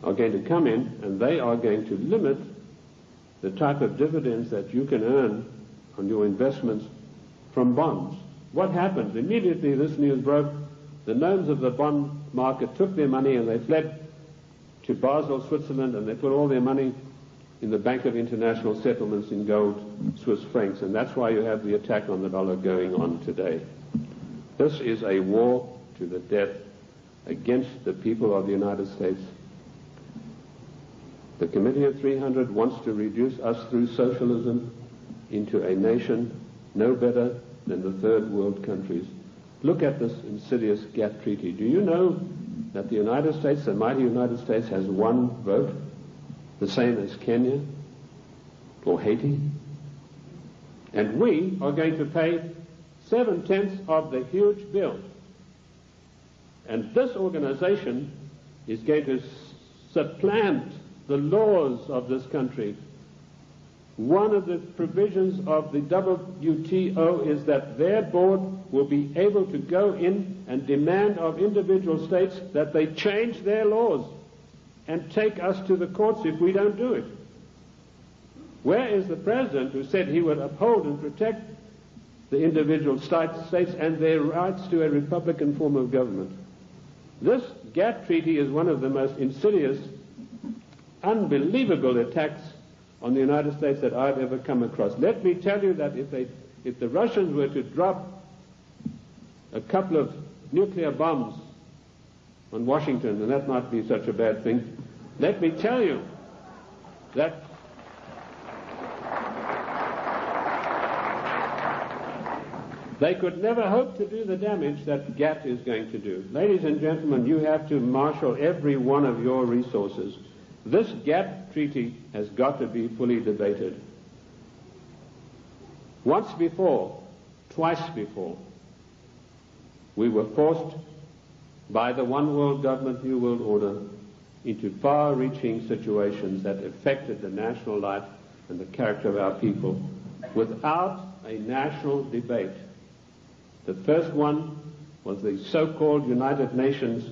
S2: are going to come in and they are going to limit the type of dividends that you can earn on your investments from bonds. What happened? Immediately this news broke, the gnomes of the bond market took their money and they fled to Basel, Switzerland, and they put all their money in the Bank of International Settlements in gold, Swiss francs, and that's why you have the attack on the dollar going on today. This is a war to the death against the people of the United States. The Committee of 300 wants to reduce us through socialism into a nation no better than the third world countries. Look at this insidious GATT treaty. Do you know that the United States, the mighty United States, has one vote, the same as Kenya or Haiti? And we are going to pay 7/10 of the huge bill. And this organization is going to supplant the laws of this country. One of the provisions of the WTO is that their board will be able to go in and demand of individual states that they change their laws and take us to the courts if we don't do it. Where is the president who said he would uphold and protect the individual states and their rights to a republican form of government? This GATT treaty is one of the most insidious, unbelievable attacks on the United States that I've ever come across. Let me tell you that if the Russians were to drop a couple of nuclear bombs on Washington, and that might be such a bad thing, let me tell you that they could never hope to do the damage that GATT is going to do. Ladies and gentlemen, you have to marshal every one of your resources. This GATT treaty has got to be fully debated. Once before, twice before, we were forced by the one world government, new world order into far-reaching situations that affected the national life and the character of our people without a national debate. The first one was the so-called United Nations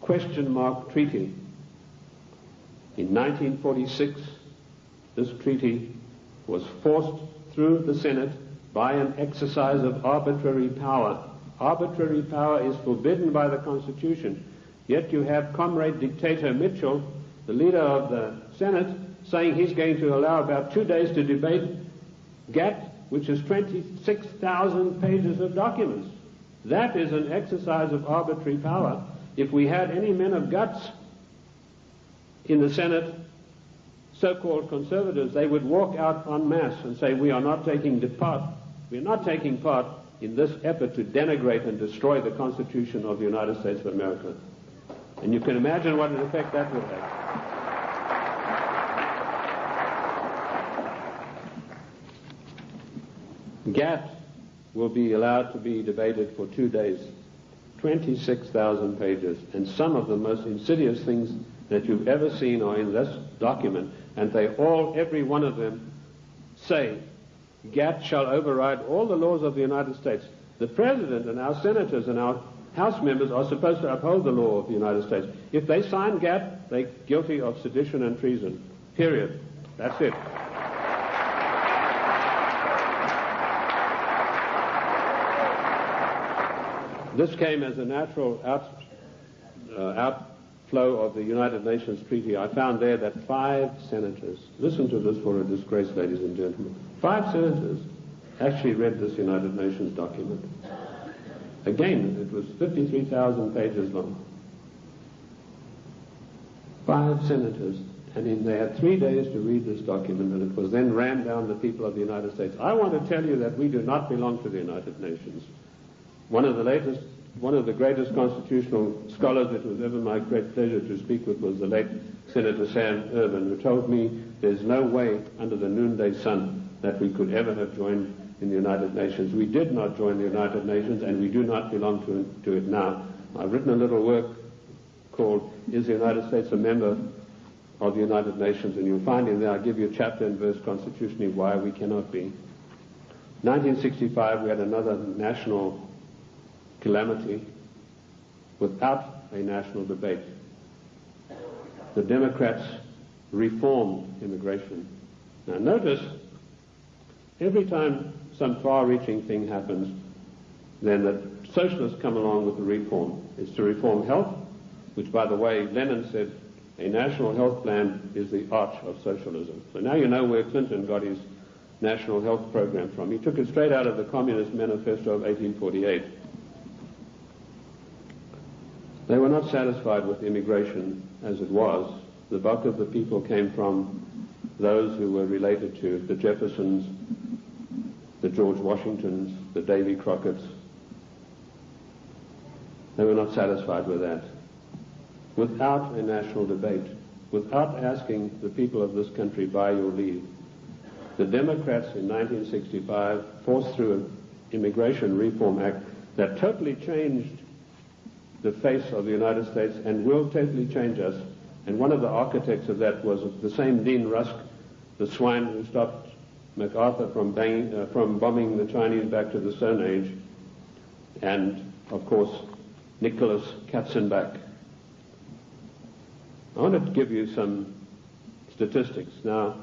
S2: question mark treaty. In 1946, this treaty was forced through the Senate by an exercise of arbitrary power. Arbitrary power is forbidden by the Constitution. Yet you have Comrade Dictator Mitchell, the leader of the Senate, saying he's going to allow about 2 days to debate GATT, which is 26,000 pages of documents. That is an exercise of arbitrary power. If we had any men of guts in the Senate, so-called conservatives, they would walk out en masse and say, we are not taking part in this effort to denigrate and destroy the Constitution of the United States of America. And you can imagine what an effect that would have. GATT will be allowed to be debated for 2 days, 26,000 pages, and some of the most insidious things that you've ever seen are in this document, and they all, every one of them, say GATT shall override all the laws of the United States. The President and our senators and our House members are supposed to uphold the law of the United States. If they sign GATT, they're guilty of sedition and treason. Period. That's it. This came as a natural outflow of the United Nations Treaty. I found there that 5 senators, listen to this for a disgrace, ladies and gentlemen, 5 senators actually read this United Nations document. Again, it was 53,000 pages long. 5 senators, and they had 3 days to read this document, and it was then rammed down the people of the United States. I want to tell you that we do not belong to the United Nations. One of the greatest constitutional scholars it was ever my great pleasure to speak with was the late Senator Sam Ervin, who told me there's no way under the noonday sun that we could ever have joined in the United Nations. We did not join the United Nations, and we do not belong to it now. I've written a little work called Is the United States a Member of the United Nations? And you'll find in there I give you chapter and verse constitutionally why we cannot be. 1965 we had another national calamity without a national debate. The Democrats reformed immigration. Now notice, every time some far-reaching thing happens, then the socialists come along with the reform. It's to reform health, which, by the way, Lenin said a national health plan is the arch of socialism. So now you know where Clinton got his national health program from. He took it straight out of the Communist Manifesto of 1848. They were not satisfied with immigration as it was. The bulk of the people came from those who were related to the Jeffersons, the George Washingtons, the Davy Crockett's. They were not satisfied with that. Without a national debate, without asking the people of this country by your leave, the Democrats in 1965 forced through an Immigration Reform Act that totally changed the face of the United States and will totally change us. And one of the architects of that was the same Dean Rusk, the swine who stopped MacArthur from bombing the Chinese back to the Stone Age, and, of course, Nicholas Katzenbach. I want to give you some statistics. Now,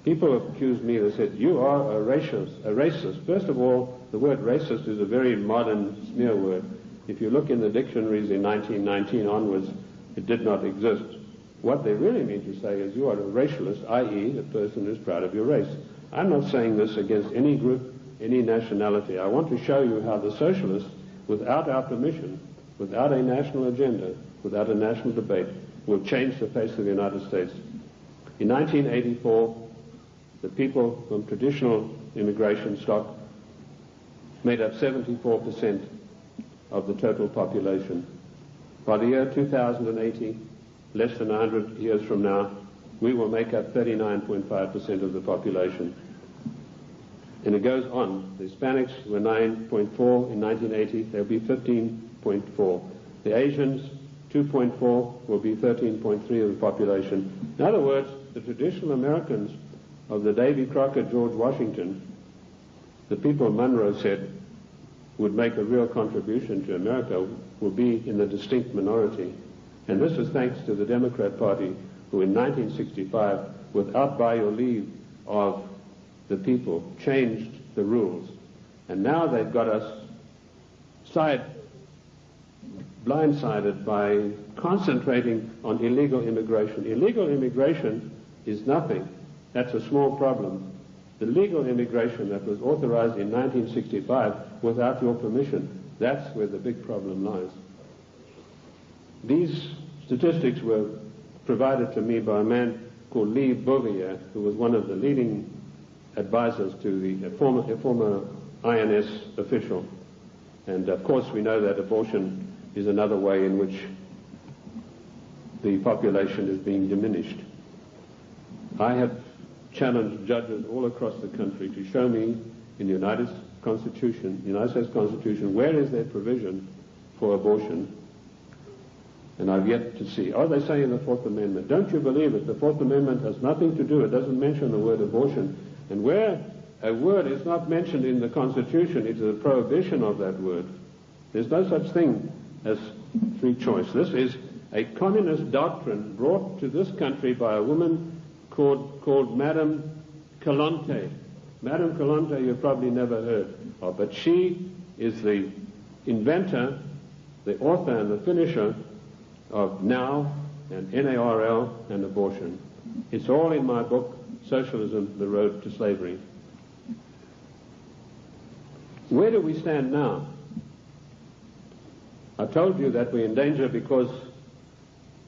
S2: people have accused me, they said, you are a racist. First of all, the word racist is a very modern smear word. If you look in the dictionaries in 1919 onwards, it did not exist. What they really mean to say is you are a racialist, i.e. a person who's proud of your race. I'm not saying this against any group, any nationality. I want to show you how the socialists, without our permission, without a national agenda, without a national debate, will change the face of the United States. In 1984, the people from traditional immigration stock made up 74% of the total population. By the year 2080, less than 100 years from now, we will make up 39.5% of the population. And it goes on. The Hispanics were 9.4 in 1980, they'll be 15.4. The Asians, 2.4, will be 13.3 of the population. In other words, the traditional Americans of the Davy Crockett, George Washington, the people Monroe said would make a real contribution to America, will be in the distinct minority. And this is thanks to the Democrat Party, who in 1965, without by your leave of the people, changed the rules. And now they've got us blindsided by concentrating on illegal immigration. Illegal immigration is nothing. That's a small problem. The legal immigration that was authorized in 1965 without your permission, that's where the big problem lies. These statistics were provided to me by a man called Lee Bouvier, who was one of the leading advisors to a former INS official. And of course we know that abortion is another way in which the population is being diminished. I have challenged judges all across the country to show me in the United States Constitution, where is there provision for abortion? And I've yet to see. Oh, they say in the Fourth Amendment. Don't you believe it? The Fourth Amendment has nothing to do, it doesn't mention the word abortion. And where a word is not mentioned in the Constitution, it is a prohibition of that word. There's no such thing as free choice. This is a communist doctrine brought to this country by a woman called Madame Calonte. Madame Calonte you've probably never heard of, but she is the inventor, the author and the finisher of NOW and NARL and abortion. It's all in my book, Socialism, The Road to Slavery. Where do we stand now? I told you that we're in danger because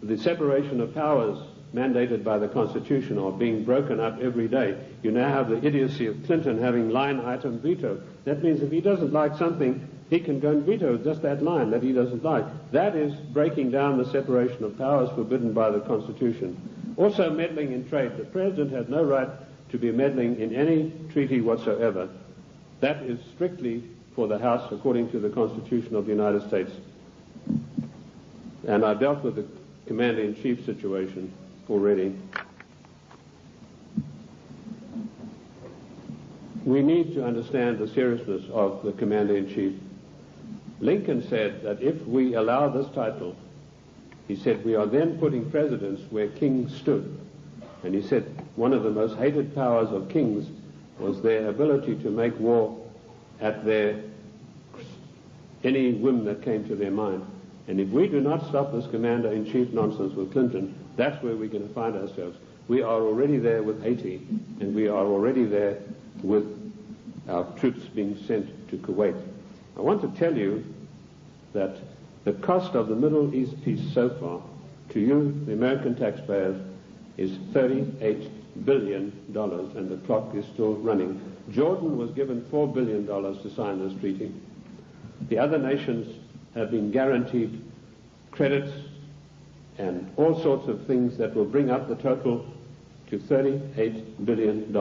S2: the separation of powers mandated by the Constitution are being broken up every day. You now have the idiocy of Clinton having line item veto. That means if he doesn't like something, he can go and veto just that line that he doesn't like. That is breaking down the separation of powers forbidden by the Constitution. Also meddling in trade. The President has no right to be meddling in any treaty whatsoever. That is strictly for the House according to the Constitution of the United States. And I dealt with the Commander-in-Chief situation already. We need to understand the seriousness of the Commander-in-Chief. Lincoln said that if we allow this title, he said, we are then putting presidents where kings stood. And he said one of the most hated powers of kings was their ability to make war at any whim that came to their mind. And if we do not stop this Commander-in-Chief nonsense with Clinton, that's where we're going to find ourselves. We are already there with Haiti, and we are already there with our troops being sent to Kuwait. I want to tell you that the cost of the Middle East peace so far, to you, the American taxpayers, is $38 billion, and the clock is still running. Jordan was given $4 billion to sign this treaty. The other nations have been guaranteed credits and all sorts of things that will bring up the total to $38 billion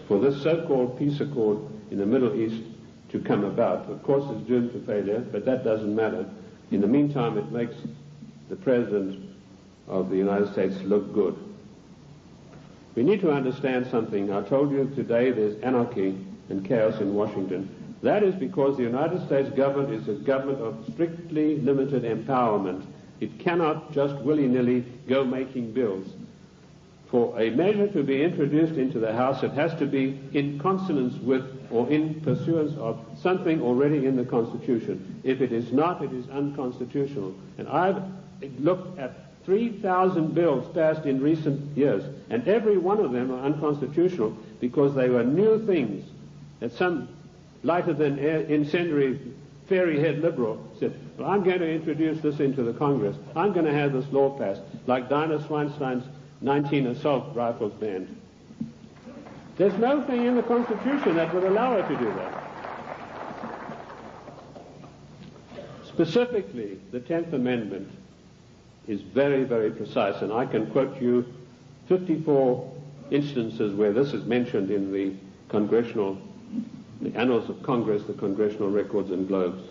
S2: for this so-called peace accord in the Middle East to come about. Of course, it's doomed to failure, but that doesn't matter. In the meantime, it makes the President of the United States look good. We need to understand something. I told you today there's anarchy and chaos in Washington. That is because the United States government is a government of strictly limited empowerment. It cannot just willy-nilly go making bills. For a measure to be introduced into the House, it has to be in consonance with or in pursuance of something already in the Constitution. If it is not, it is unconstitutional. And I've looked at 3,000 bills passed in recent years, and every one of them are unconstitutional because they were new things that some lighter-than-air incendiary fairy-head liberal said, well, I'm going to introduce this into the Congress. I'm going to have this law passed, like Dinah Swinstein's 19 assault rifles banned. There's no thing in the Constitution that would allow her to do that. Specifically, the 10th Amendment is very, very precise, and I can quote you 54 instances where this is mentioned in the Annals of Congress, the Congressional Records and Globes.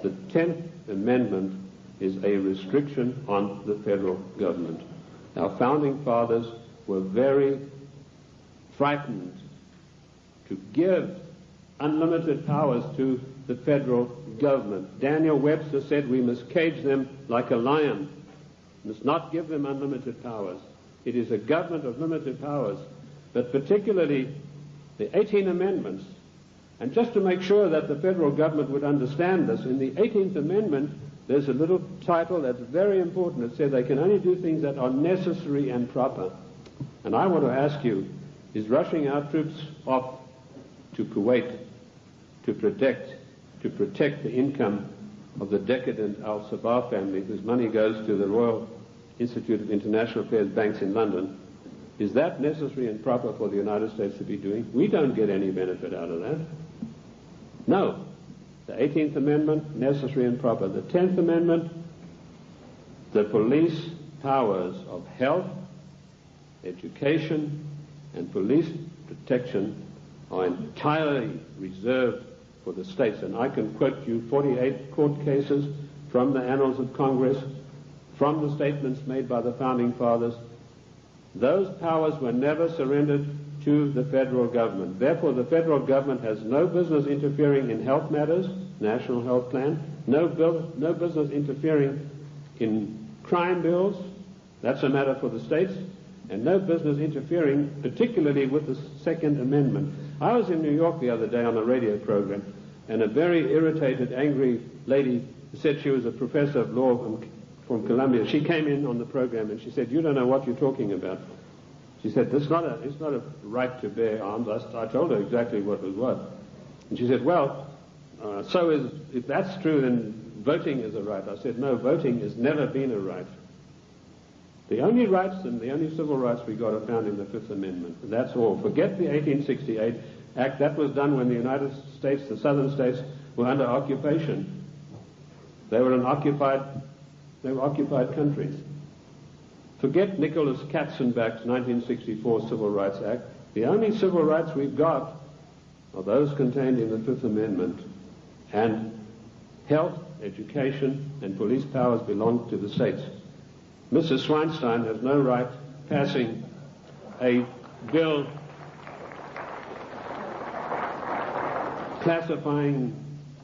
S2: The 10th Amendment is a restriction on the federal government. Our founding fathers were very frightened to give unlimited powers to the federal government. Daniel Webster said we must cage them like a lion, must not give them unlimited powers. It is a government of limited powers, but particularly the 18 Amendments. And just to make sure that the federal government would understand this, in the 18th Amendment, there's a little title that's very important. It says they can only do things that are necessary and proper. And I want to ask you, is rushing our troops off to Kuwait to protect the income of the decadent Al-Sabah family, whose money goes to the Royal Institute of International Affairs banks in London, is that necessary and proper for the United States to be doing? We don't get any benefit out of that. No. The 18th Amendment, necessary and proper. The 10th Amendment, the police powers of health, education, and police protection are entirely reserved for the states. And I can quote you 48 court cases from the Annals of Congress, from the statements made by the Founding Fathers. Those powers were never surrendered to the federal government. Therefore, the federal government has no business interfering in health matters, national health plan, no business interfering in crime bills, that's a matter for the states, and no business interfering particularly with the Second Amendment. I was in New York the other day on a radio program, and a very irritated, angry lady said she was a professor of law from Columbia. She came in on the program and she said, "You don't know what you're talking about." She said, it's not a right to bear arms. I told her exactly what was what. And she said, well, if that's true, then voting is a right. I said, no, voting has never been a right. The only rights and the only civil rights we got are found in the Fifth Amendment. And that's all. Forget the 1868 Act. That was done when the United States, the southern states, were under occupation. They were occupied countries. Forget Nicholas Katzenbach's 1964 Civil Rights Act. The only civil rights we've got are those contained in the Fifth Amendment. And health, education, and police powers belong to the states. Mrs. Swinstein has no right passing a bill classifying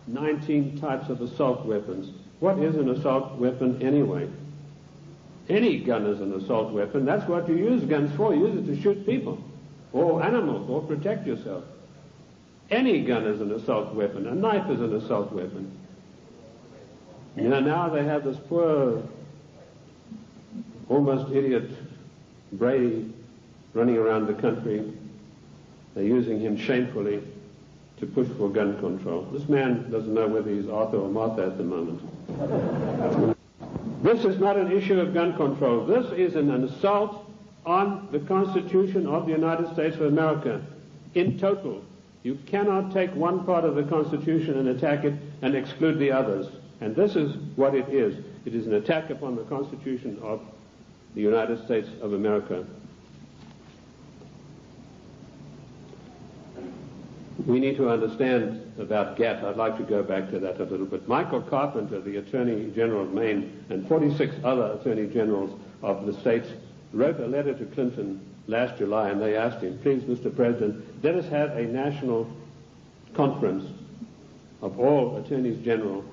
S2: 19 types of assault weapons. What is an assault weapon anyway? Any gun is an assault weapon. That's what you use guns for. You use it to shoot people or animals or protect yourself. Any gun is an assault weapon. A knife is an assault weapon. You know, now they have this poor, almost idiot Brady running around the country. They're using him shamefully to push for gun control. This man doesn't know whether he's Arthur or Martha at the moment. This is not an issue of gun control. This is an assault on the Constitution of the United States of America in total. You cannot take one part of the Constitution and attack it and exclude the others. And this is what it is. It is an attack upon the Constitution of the United States of America. We need to understand about GATT. I'd like to go back to that a little bit. Michael Carpenter, the Attorney General of Maine, and 46 other Attorney Generals of the states wrote a letter to Clinton last July, and they asked him, please, Mr. President, let us have a national conference of all Attorneys General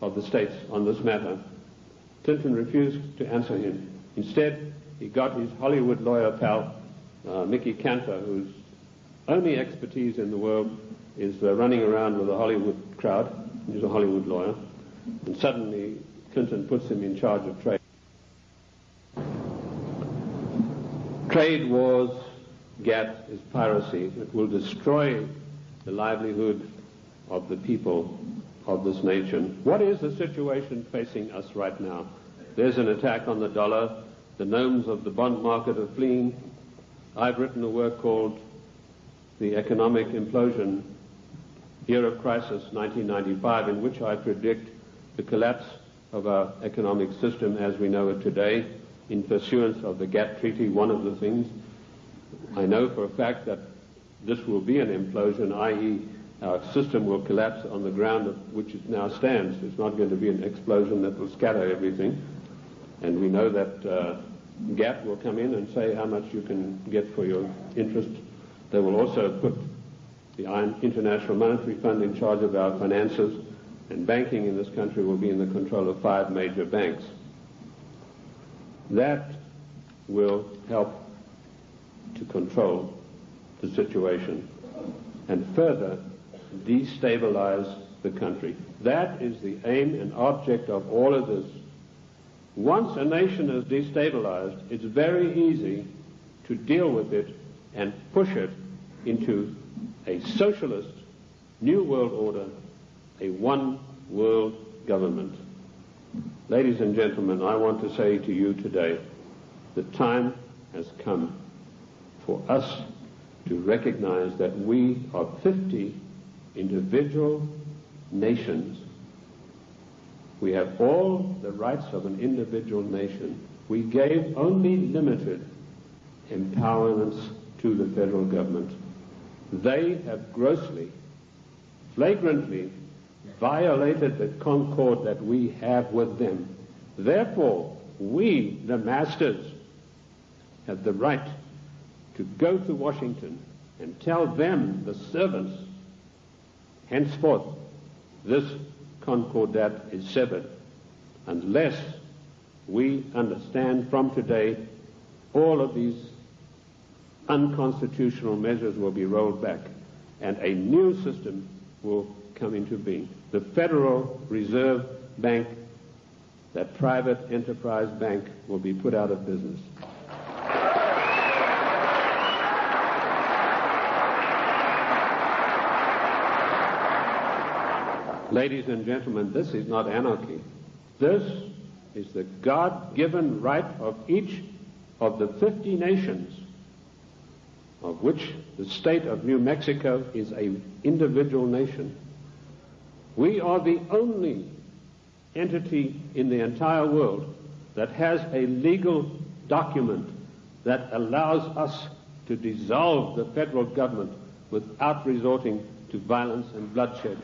S2: of the states on this matter. Clinton refused to answer him. Instead, he got his Hollywood lawyer pal, Mickey Cantor, whose only expertise in the world is running around with a Hollywood crowd. He's a Hollywood lawyer. And suddenly, Clinton puts him in charge of trade. Trade wars, GATT, is piracy. It will destroy the livelihood of the people of this nation. What is the situation facing us right now? There's an attack on the dollar. The gnomes of the bond market are fleeing. I've written a work called The Economic Implosion, Year of Crisis, 1995, in which I predict the collapse of our economic system as we know it today in pursuance of the GATT Treaty. One of the things I know for a fact that this will be an implosion, i.e. our system will collapse on the ground of which it now stands. It's not going to be an explosion that will scatter everything. And we know that GATT will come in and say how much you can get for your interest. They will also put the International Monetary Fund in charge of our finances, and banking in this country will be in the control of 5 major banks. That will help to control the situation and further destabilize the country. That is the aim and object of all of this. Once a nation is destabilized, it's very easy to deal with it and push it into a socialist new world order, a one world government. Ladies and gentlemen, I want to say to you today, the time has come for us to recognize that we are 50 individual nations. We have all the rights of an individual nation. We gave only limited empowerments to the federal government. They have grossly, flagrantly violated the concord that we have with them. Therefore, we, the masters, have the right to go to Washington and tell them, the servants, henceforth this concordat is severed, unless we understand from today all of these unconstitutional measures will be rolled back and a new system will come into being. The Federal Reserve Bank, that private enterprise bank, will be put out of business. Ladies and gentlemen, this is not anarchy. This is the God-given right of each of the 50 nations, of which the state of New Mexico is an individual nation. We are the only entity in the entire world that has a legal document that allows us to dissolve the federal government without resorting to violence and bloodshed.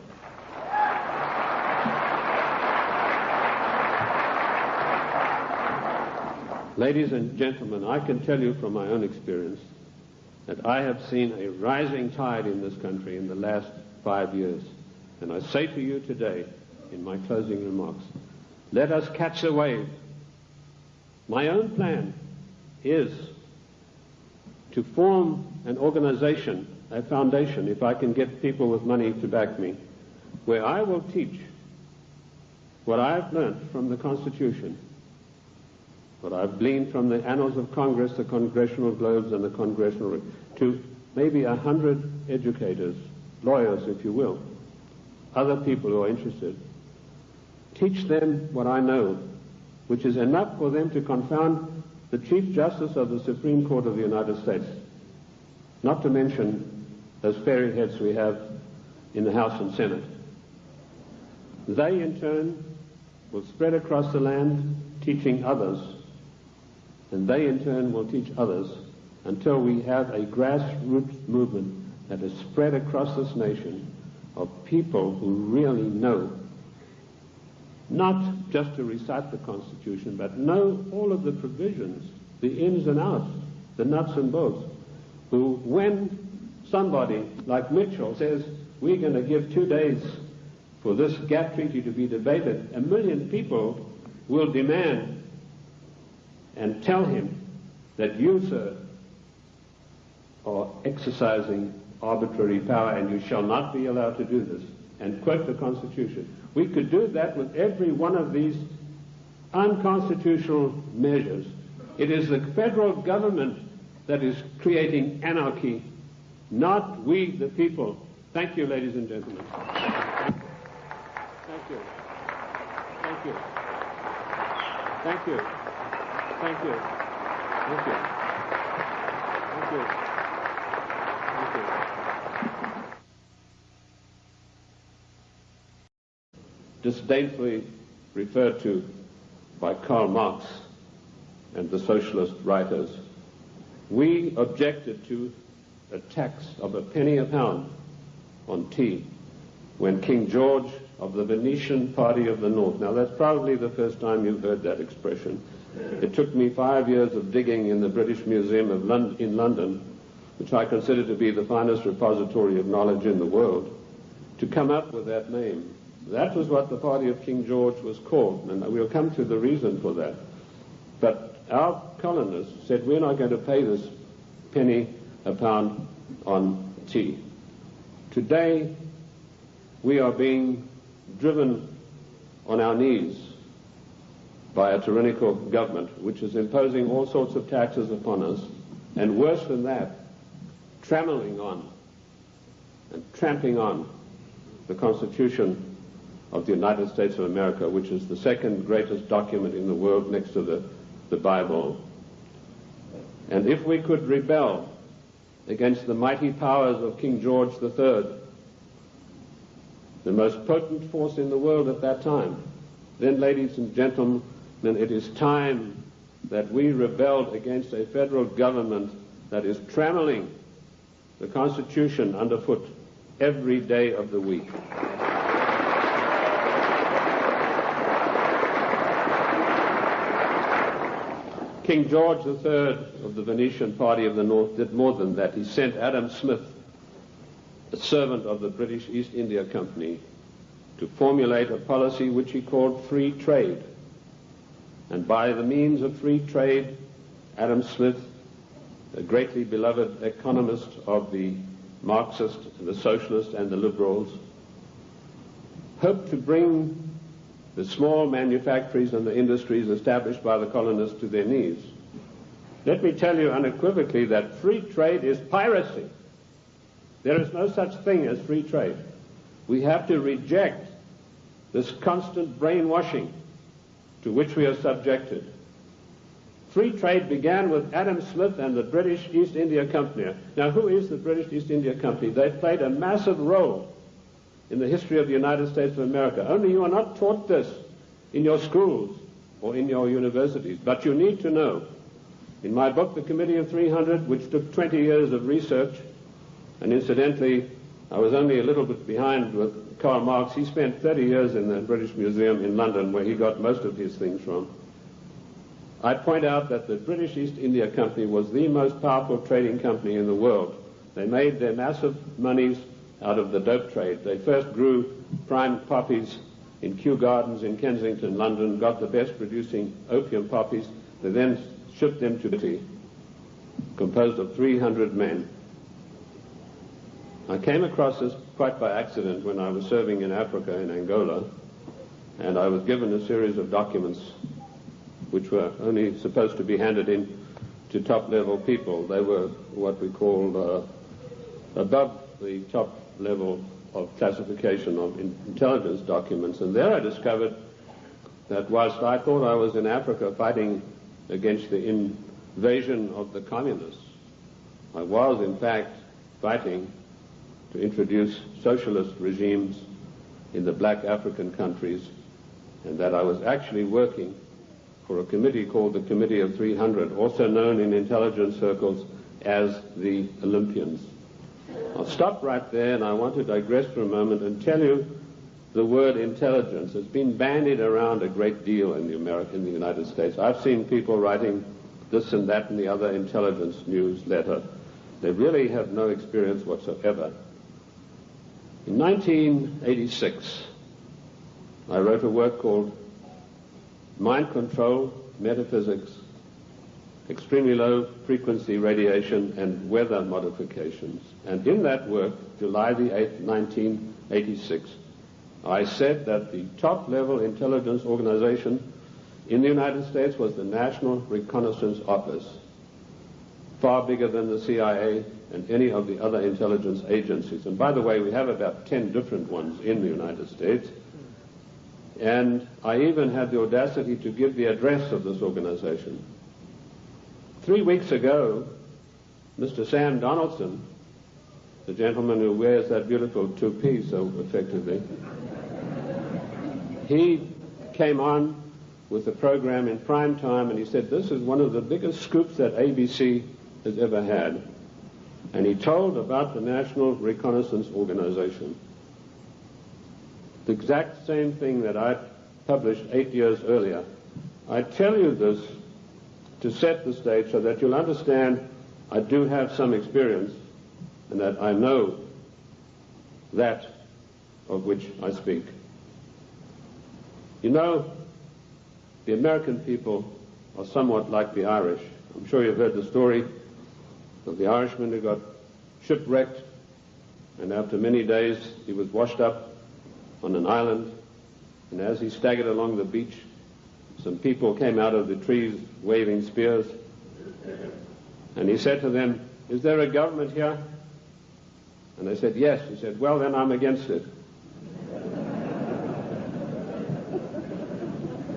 S2: Ladies and gentlemen, I can tell you from my own experience that I have seen a rising tide in this country in the last 5 years. And I say to you today, in my closing remarks, let us catch the wave. My own plan is to form an organization, a foundation, if I can get people with money to back me, where I will teach what I've learned from the Constitution, what I've gleaned from the annals of Congress, the Congressional Globes, and the Congressional, to maybe 100 educators, lawyers, if you will, other people who are interested. Teach them what I know, which is enough for them to confound the Chief Justice of the Supreme Court of the United States, not to mention those fairy heads we have in the House and Senate. They, in turn, will spread across the land, teaching others, and they in turn will teach others until we have a grassroots movement that is spread across this nation of people who really know, not just to recite the Constitution, but know all of the provisions, the ins and outs, the nuts and bolts, who, when somebody like Mitchell says, we're going to give 2 days for this gap treaty to be debated, 1 million people will demand and tell him that you, sir, are exercising arbitrary power and you shall not be allowed to do this, and quote the Constitution. We could do that with every one of these unconstitutional measures. It is the federal government that is creating anarchy, not we, the people. Thank you, ladies and gentlemen. Thank you. Thank you. Thank you. Thank you. Thank you. Thank you. Thank you. Disdainfully referred to by Karl Marx and the socialist writers, we objected to a tax of a penny a pound on tea when King George of the Venetian Party of the North, now that's probably the first time you've heard that expression. It took me 5 years of digging in the British Museum in London, which I consider to be the finest repository of knowledge in the world, to come up with that name. That was what the party of King George was called, and we'll come to the reason for that. But our colonists said, we're not going to pay this penny a pound on tea. Today, we are being driven on our knees by a tyrannical government which is imposing all sorts of taxes upon us, and worse than that, trammeling on and tramping on the Constitution of the United States of America, which is the second greatest document in the world next to the Bible. And if we could rebel against the mighty powers of King George III, the most potent force in the world at that time, then, ladies and gentlemen, it is time that we rebelled against a federal government that is trammeling the Constitution underfoot every day of the week. King George III of the Venetian Party of the North did more than that. He sent Adam Smith, a servant of the British East India Company, to formulate a policy which he called free trade. And by the means of free trade, Adam Smith, a greatly beloved economist of the Marxist, the socialist, and the liberals, hoped to bring the small manufactories and the industries established by the colonists to their knees. Let me tell you unequivocally that free trade is piracy. There is no such thing as free trade. We have to reject this constant brainwashing to which we are subjected. Free trade began with Adam Smith and the British East India Company. Now, who is the British East India Company? They played a massive role in the history of the United States of America. Only you are not taught this in your schools or in your universities, but you need to know. In my book, The Committee of 300, which took 20 years of research, and incidentally, I was only a little bit behind with Karl Marx. He spent 30 years in the British Museum in London, where he got most of his things from. I point out that the British East India Company was the most powerful trading company in the world. They made their massive monies out of the dope trade. They first grew prime poppies in Kew Gardens in Kensington, London, got the best producing opium poppies. They then shipped them to Italy, composed of 300 men. I came across this quite by accident when I was serving in Africa, in Angola, and I was given a series of documents which were only supposed to be handed in to top-level people. They were what we called above the top level of classification of intelligence documents. And there I discovered that whilst I thought I was in Africa fighting against the invasion of the communists, I was in fact fighting to introduce socialist regimes in the black African countries, and that I was actually working for a committee called the Committee of 300, also known in intelligence circles as the Olympians. I'll stop right there, and I want to digress for a moment and tell you the word intelligence has been bandied around a great deal in the United States. I've seen people writing this and that and the other intelligence newsletter. They really have no experience whatsoever. In 1986, I wrote a work called Mind Control, Metaphysics, Extremely Low Frequency Radiation, and Weather Modifications. And in that work, July the 8th, 1986, I said that the top-level intelligence organization in the United States was the National Reconnaissance Office, far bigger than the CIA and any of the other intelligence agencies. And by the way, we have about 10 different ones in the United States. And I even had the audacity to give the address of this organization. 3 weeks ago, Mr. Sam Donaldson, the gentleman who wears that beautiful toupee so effectively, he came on with a program in prime time, and he said, this is one of the biggest scoops that ABC has ever had. And he told about the National Reconnaissance Organization. The exact same thing that I published 8 years earlier. I tell you this to set the stage so that you'll understand I do have some experience and that I know that of which I speak. You know, the American people are somewhat like the Irish. I'm sure you've heard the story of the Irishman who got shipwrecked, and after many days he was washed up on an island, and as he staggered along the beach, some people came out of the trees waving spears, and he said to them, is there a government here? And they said, yes. He said, well, then I'm against it.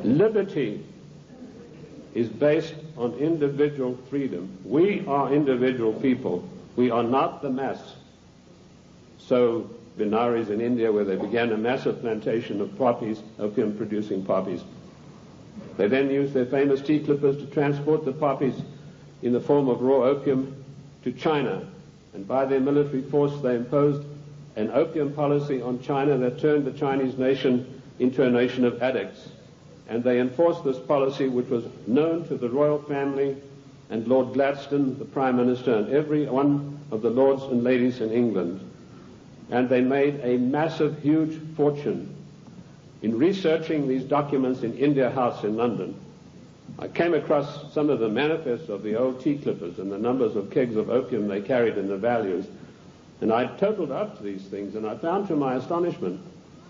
S2: Liberty is based on individual freedom. We are individual people. We are not the mass. So Benares in India, where they began a massive plantation of poppies, opium-producing poppies. They then used their famous tea clippers to transport the poppies in the form of raw opium to China. And by their military force, they imposed an opium policy on China that turned the Chinese nation into a nation of addicts. and they enforced this policy, which was known to the royal family and Lord Gladstone, the Prime Minister, and every one of the lords and ladies in England. And they made a massive, huge fortune. In researching these documents in India House in London, I came across some of the manifests of the old tea clippers and the numbers of kegs of opium they carried in the values. And I totaled up these things, and I found to my astonishment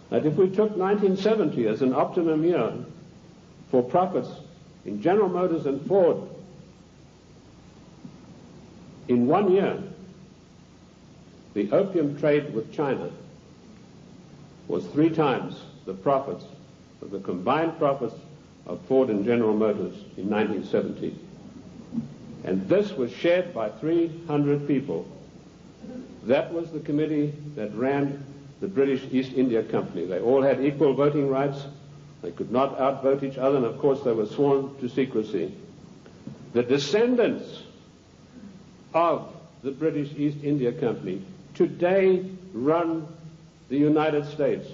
S2: that if we took 1970 as an optimum year for profits in General Motors and Ford, in 1 year, the opium trade with China was 3 times the profits of the combined profits of Ford and General Motors in 1970. And this was shared by 300 people. That was the committee that ran the British East India Company. They all had equal voting rights. They could not outvote each other, and of course they were sworn to secrecy. The descendants of the British East India Company today run the United States.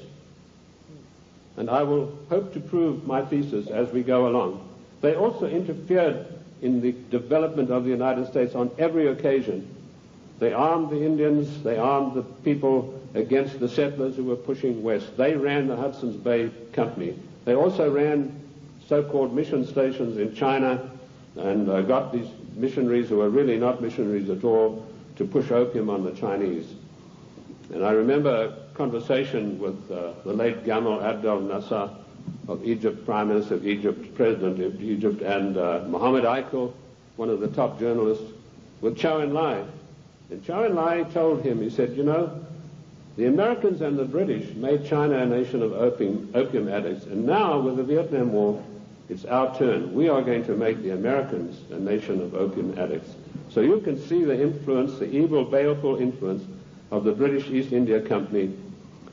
S2: And I will hope to prove my thesis as we go along. They also interfered in the development of the United States on every occasion. They armed the Indians, they armed the people against the settlers who were pushing west. They ran the Hudson's Bay Company. They also ran so-called mission stations in China and got these missionaries who were really not missionaries at all to push opium on the Chinese. And I remember a conversation with the late Gamal Abdel Nasser of Egypt, Prime Minister of Egypt, President of Egypt, and Mohammed Aikel, one of the top journalists, with Chow En-lai. And Chow En-lai told him, he said, you know, the Americans and the British made China a nation of opium addicts, and now with the Vietnam War, it's our turn. We are going to make the Americans a nation of opium addicts. So you can see the influence, the evil, baleful influence of the British East India Company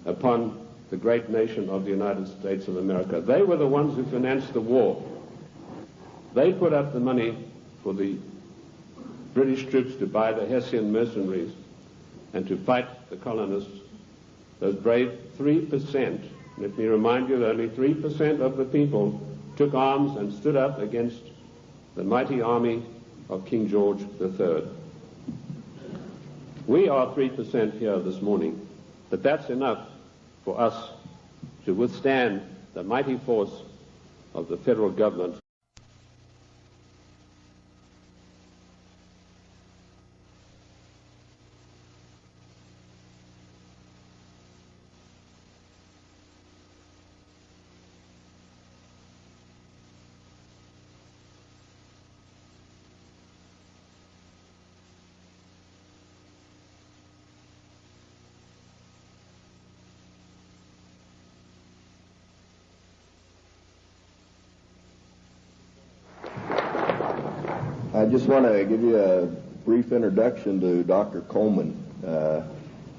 S2: upon the great nation of the United States of America. They were the ones who financed the war. They put up the money for the British troops to buy the Hessian mercenaries and to fight the colonists. Those brave 3%, let me remind you that only 3% of the people took arms and stood up against the mighty army of King George III. We are 3% here this morning, but that's enough for us to withstand the mighty force of the federal government.
S1: I just want to give you a brief introduction to Dr. Coleman.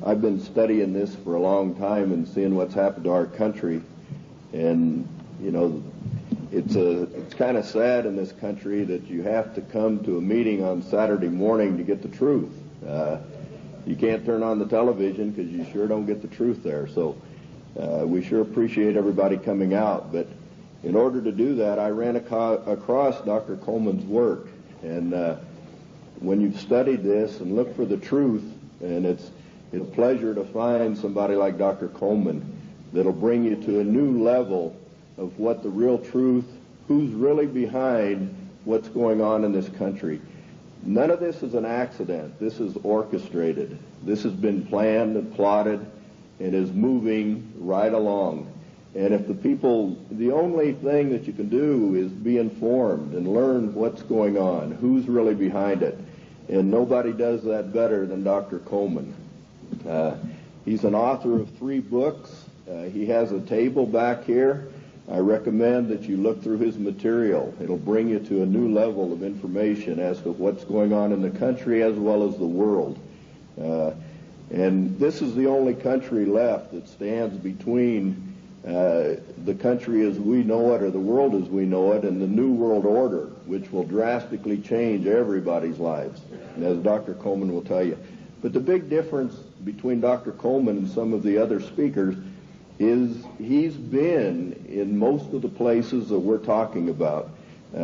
S1: I've been studying this for a long time and seeing what's happened to our country, and you know, it's kind of sad in this country that you have to come to a meeting on Saturday morning to get the truth. You can't turn on the television because you sure don't get the truth there. So we sure appreciate everybody coming out, but in order to do that, I ran across Dr. Coleman's work. And when you've studied this and looked for the truth, and it's a pleasure to find somebody like Dr. Coleman that'll bring you to a new level of what the real truth, who's really behind what's going on in this country. None of this is an accident. This is orchestrated. This has been planned and plotted and is moving right along. And if the people, the only thing that you can do is be informed and learn what's going on, who's really behind it. And nobody does that better than Dr. Coleman. He's an author of 3 books. He has a table back here. I recommend that you look through his material. It'll bring you to a new level of information as to what's going on in the country as well as the world. And this is the only country left that stands between the country as we know it, or the world as we know it, and the New World Order, which will drastically change everybody's lives, as Dr. Coleman will tell you. But the big difference between Dr. Coleman and some of the other speakers is he's been in most of the places that we're talking about.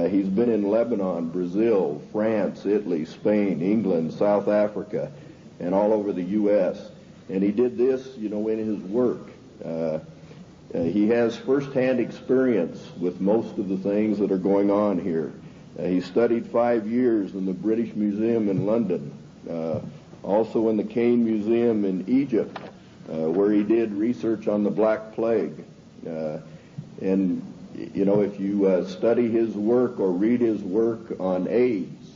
S1: He's been in Lebanon, Brazil, France, Italy, Spain, England, South Africa, and all over the U.S. And he did this, in his work. He has firsthand experience with most of the things that are going on here. He studied 5 years in the British Museum in London, also in the Cain Museum in Egypt, where he did research on the Black Plague. And if you study his work or read his work on AIDS,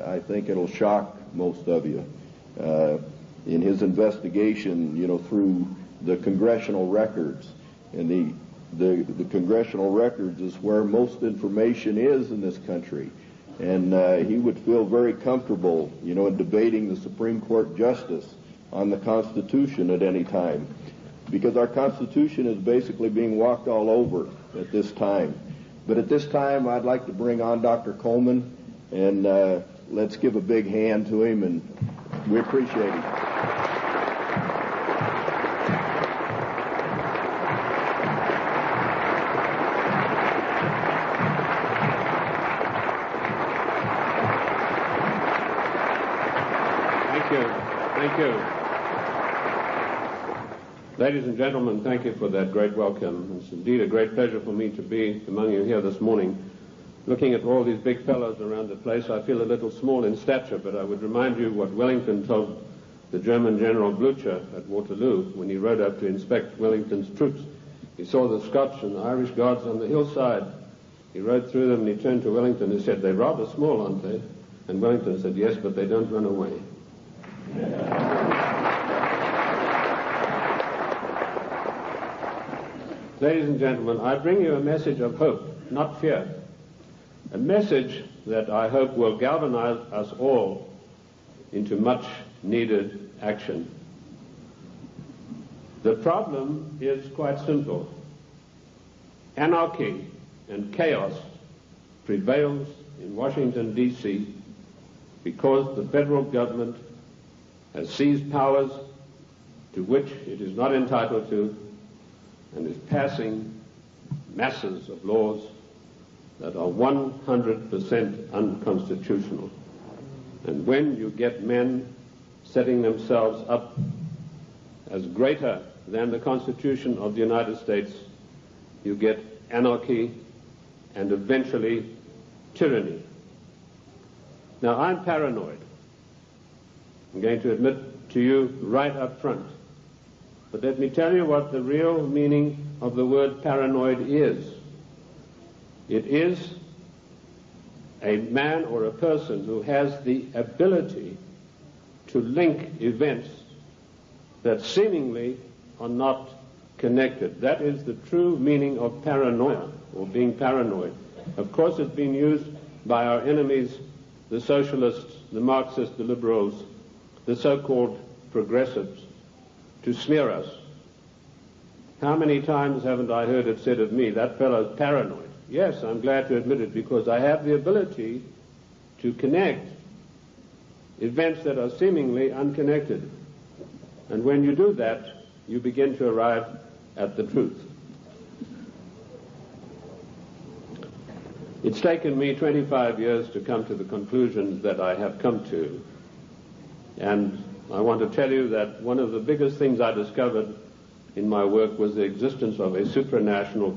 S1: I think it'll shock most of you. In his investigation, through the congressional records, and the congressional records is where most information is in this country. And he would feel very comfortable, in debating the Supreme Court justice on the Constitution at any time, because our Constitution is basically being walked all over at this time. But at this time, I'd like to bring on Dr. Coleman, and let's give a big hand to him, and we appreciate him.
S2: Thank you. Ladies and gentlemen, thank you for that great welcome. It's indeed a great pleasure for me to be among you here this morning. Looking at all these big fellows around the place, I feel a little small in stature, but I would remind you what Wellington told the German General Blücher at Waterloo when he rode up to inspect Wellington's troops. He saw the Scotch and the Irish guards on the hillside. He rode through them and he turned to Wellington and said, "They're rather small, aren't they?" And Wellington said, "Yes, but they don't run away." Ladies and gentlemen, I bring you a message of hope, not fear. A message that I hope will galvanize us all into much needed action. The problem is quite simple. Anarchy and chaos prevails in Washington, D.C. because the federal government has seized powers to which it is not entitled to and is passing masses of laws that are 100% unconstitutional. And when you get men setting themselves up as greater than the Constitution of the United States, you get anarchy and eventually tyranny. Now, I'm paranoid. I'm going to admit to you right up front. But let me tell you what the real meaning of the word paranoid is. It is a man or a person who has the ability to link events that seemingly are not connected. That is the true meaning of paranoia, or being paranoid. Of course, it's been used by our enemies, the socialists, the Marxists, the liberals, the so-called progressives, to smear us. How many times haven't I heard it said of me, "That fellow's paranoid"? Yes, I'm glad to admit it, because I have the ability to connect events that are seemingly unconnected. And when you do that, you begin to arrive at the truth. It's taken me 25 years to come to the conclusions that I have come to. And I want to tell you that one of the biggest things I discovered in my work was the existence of a supranational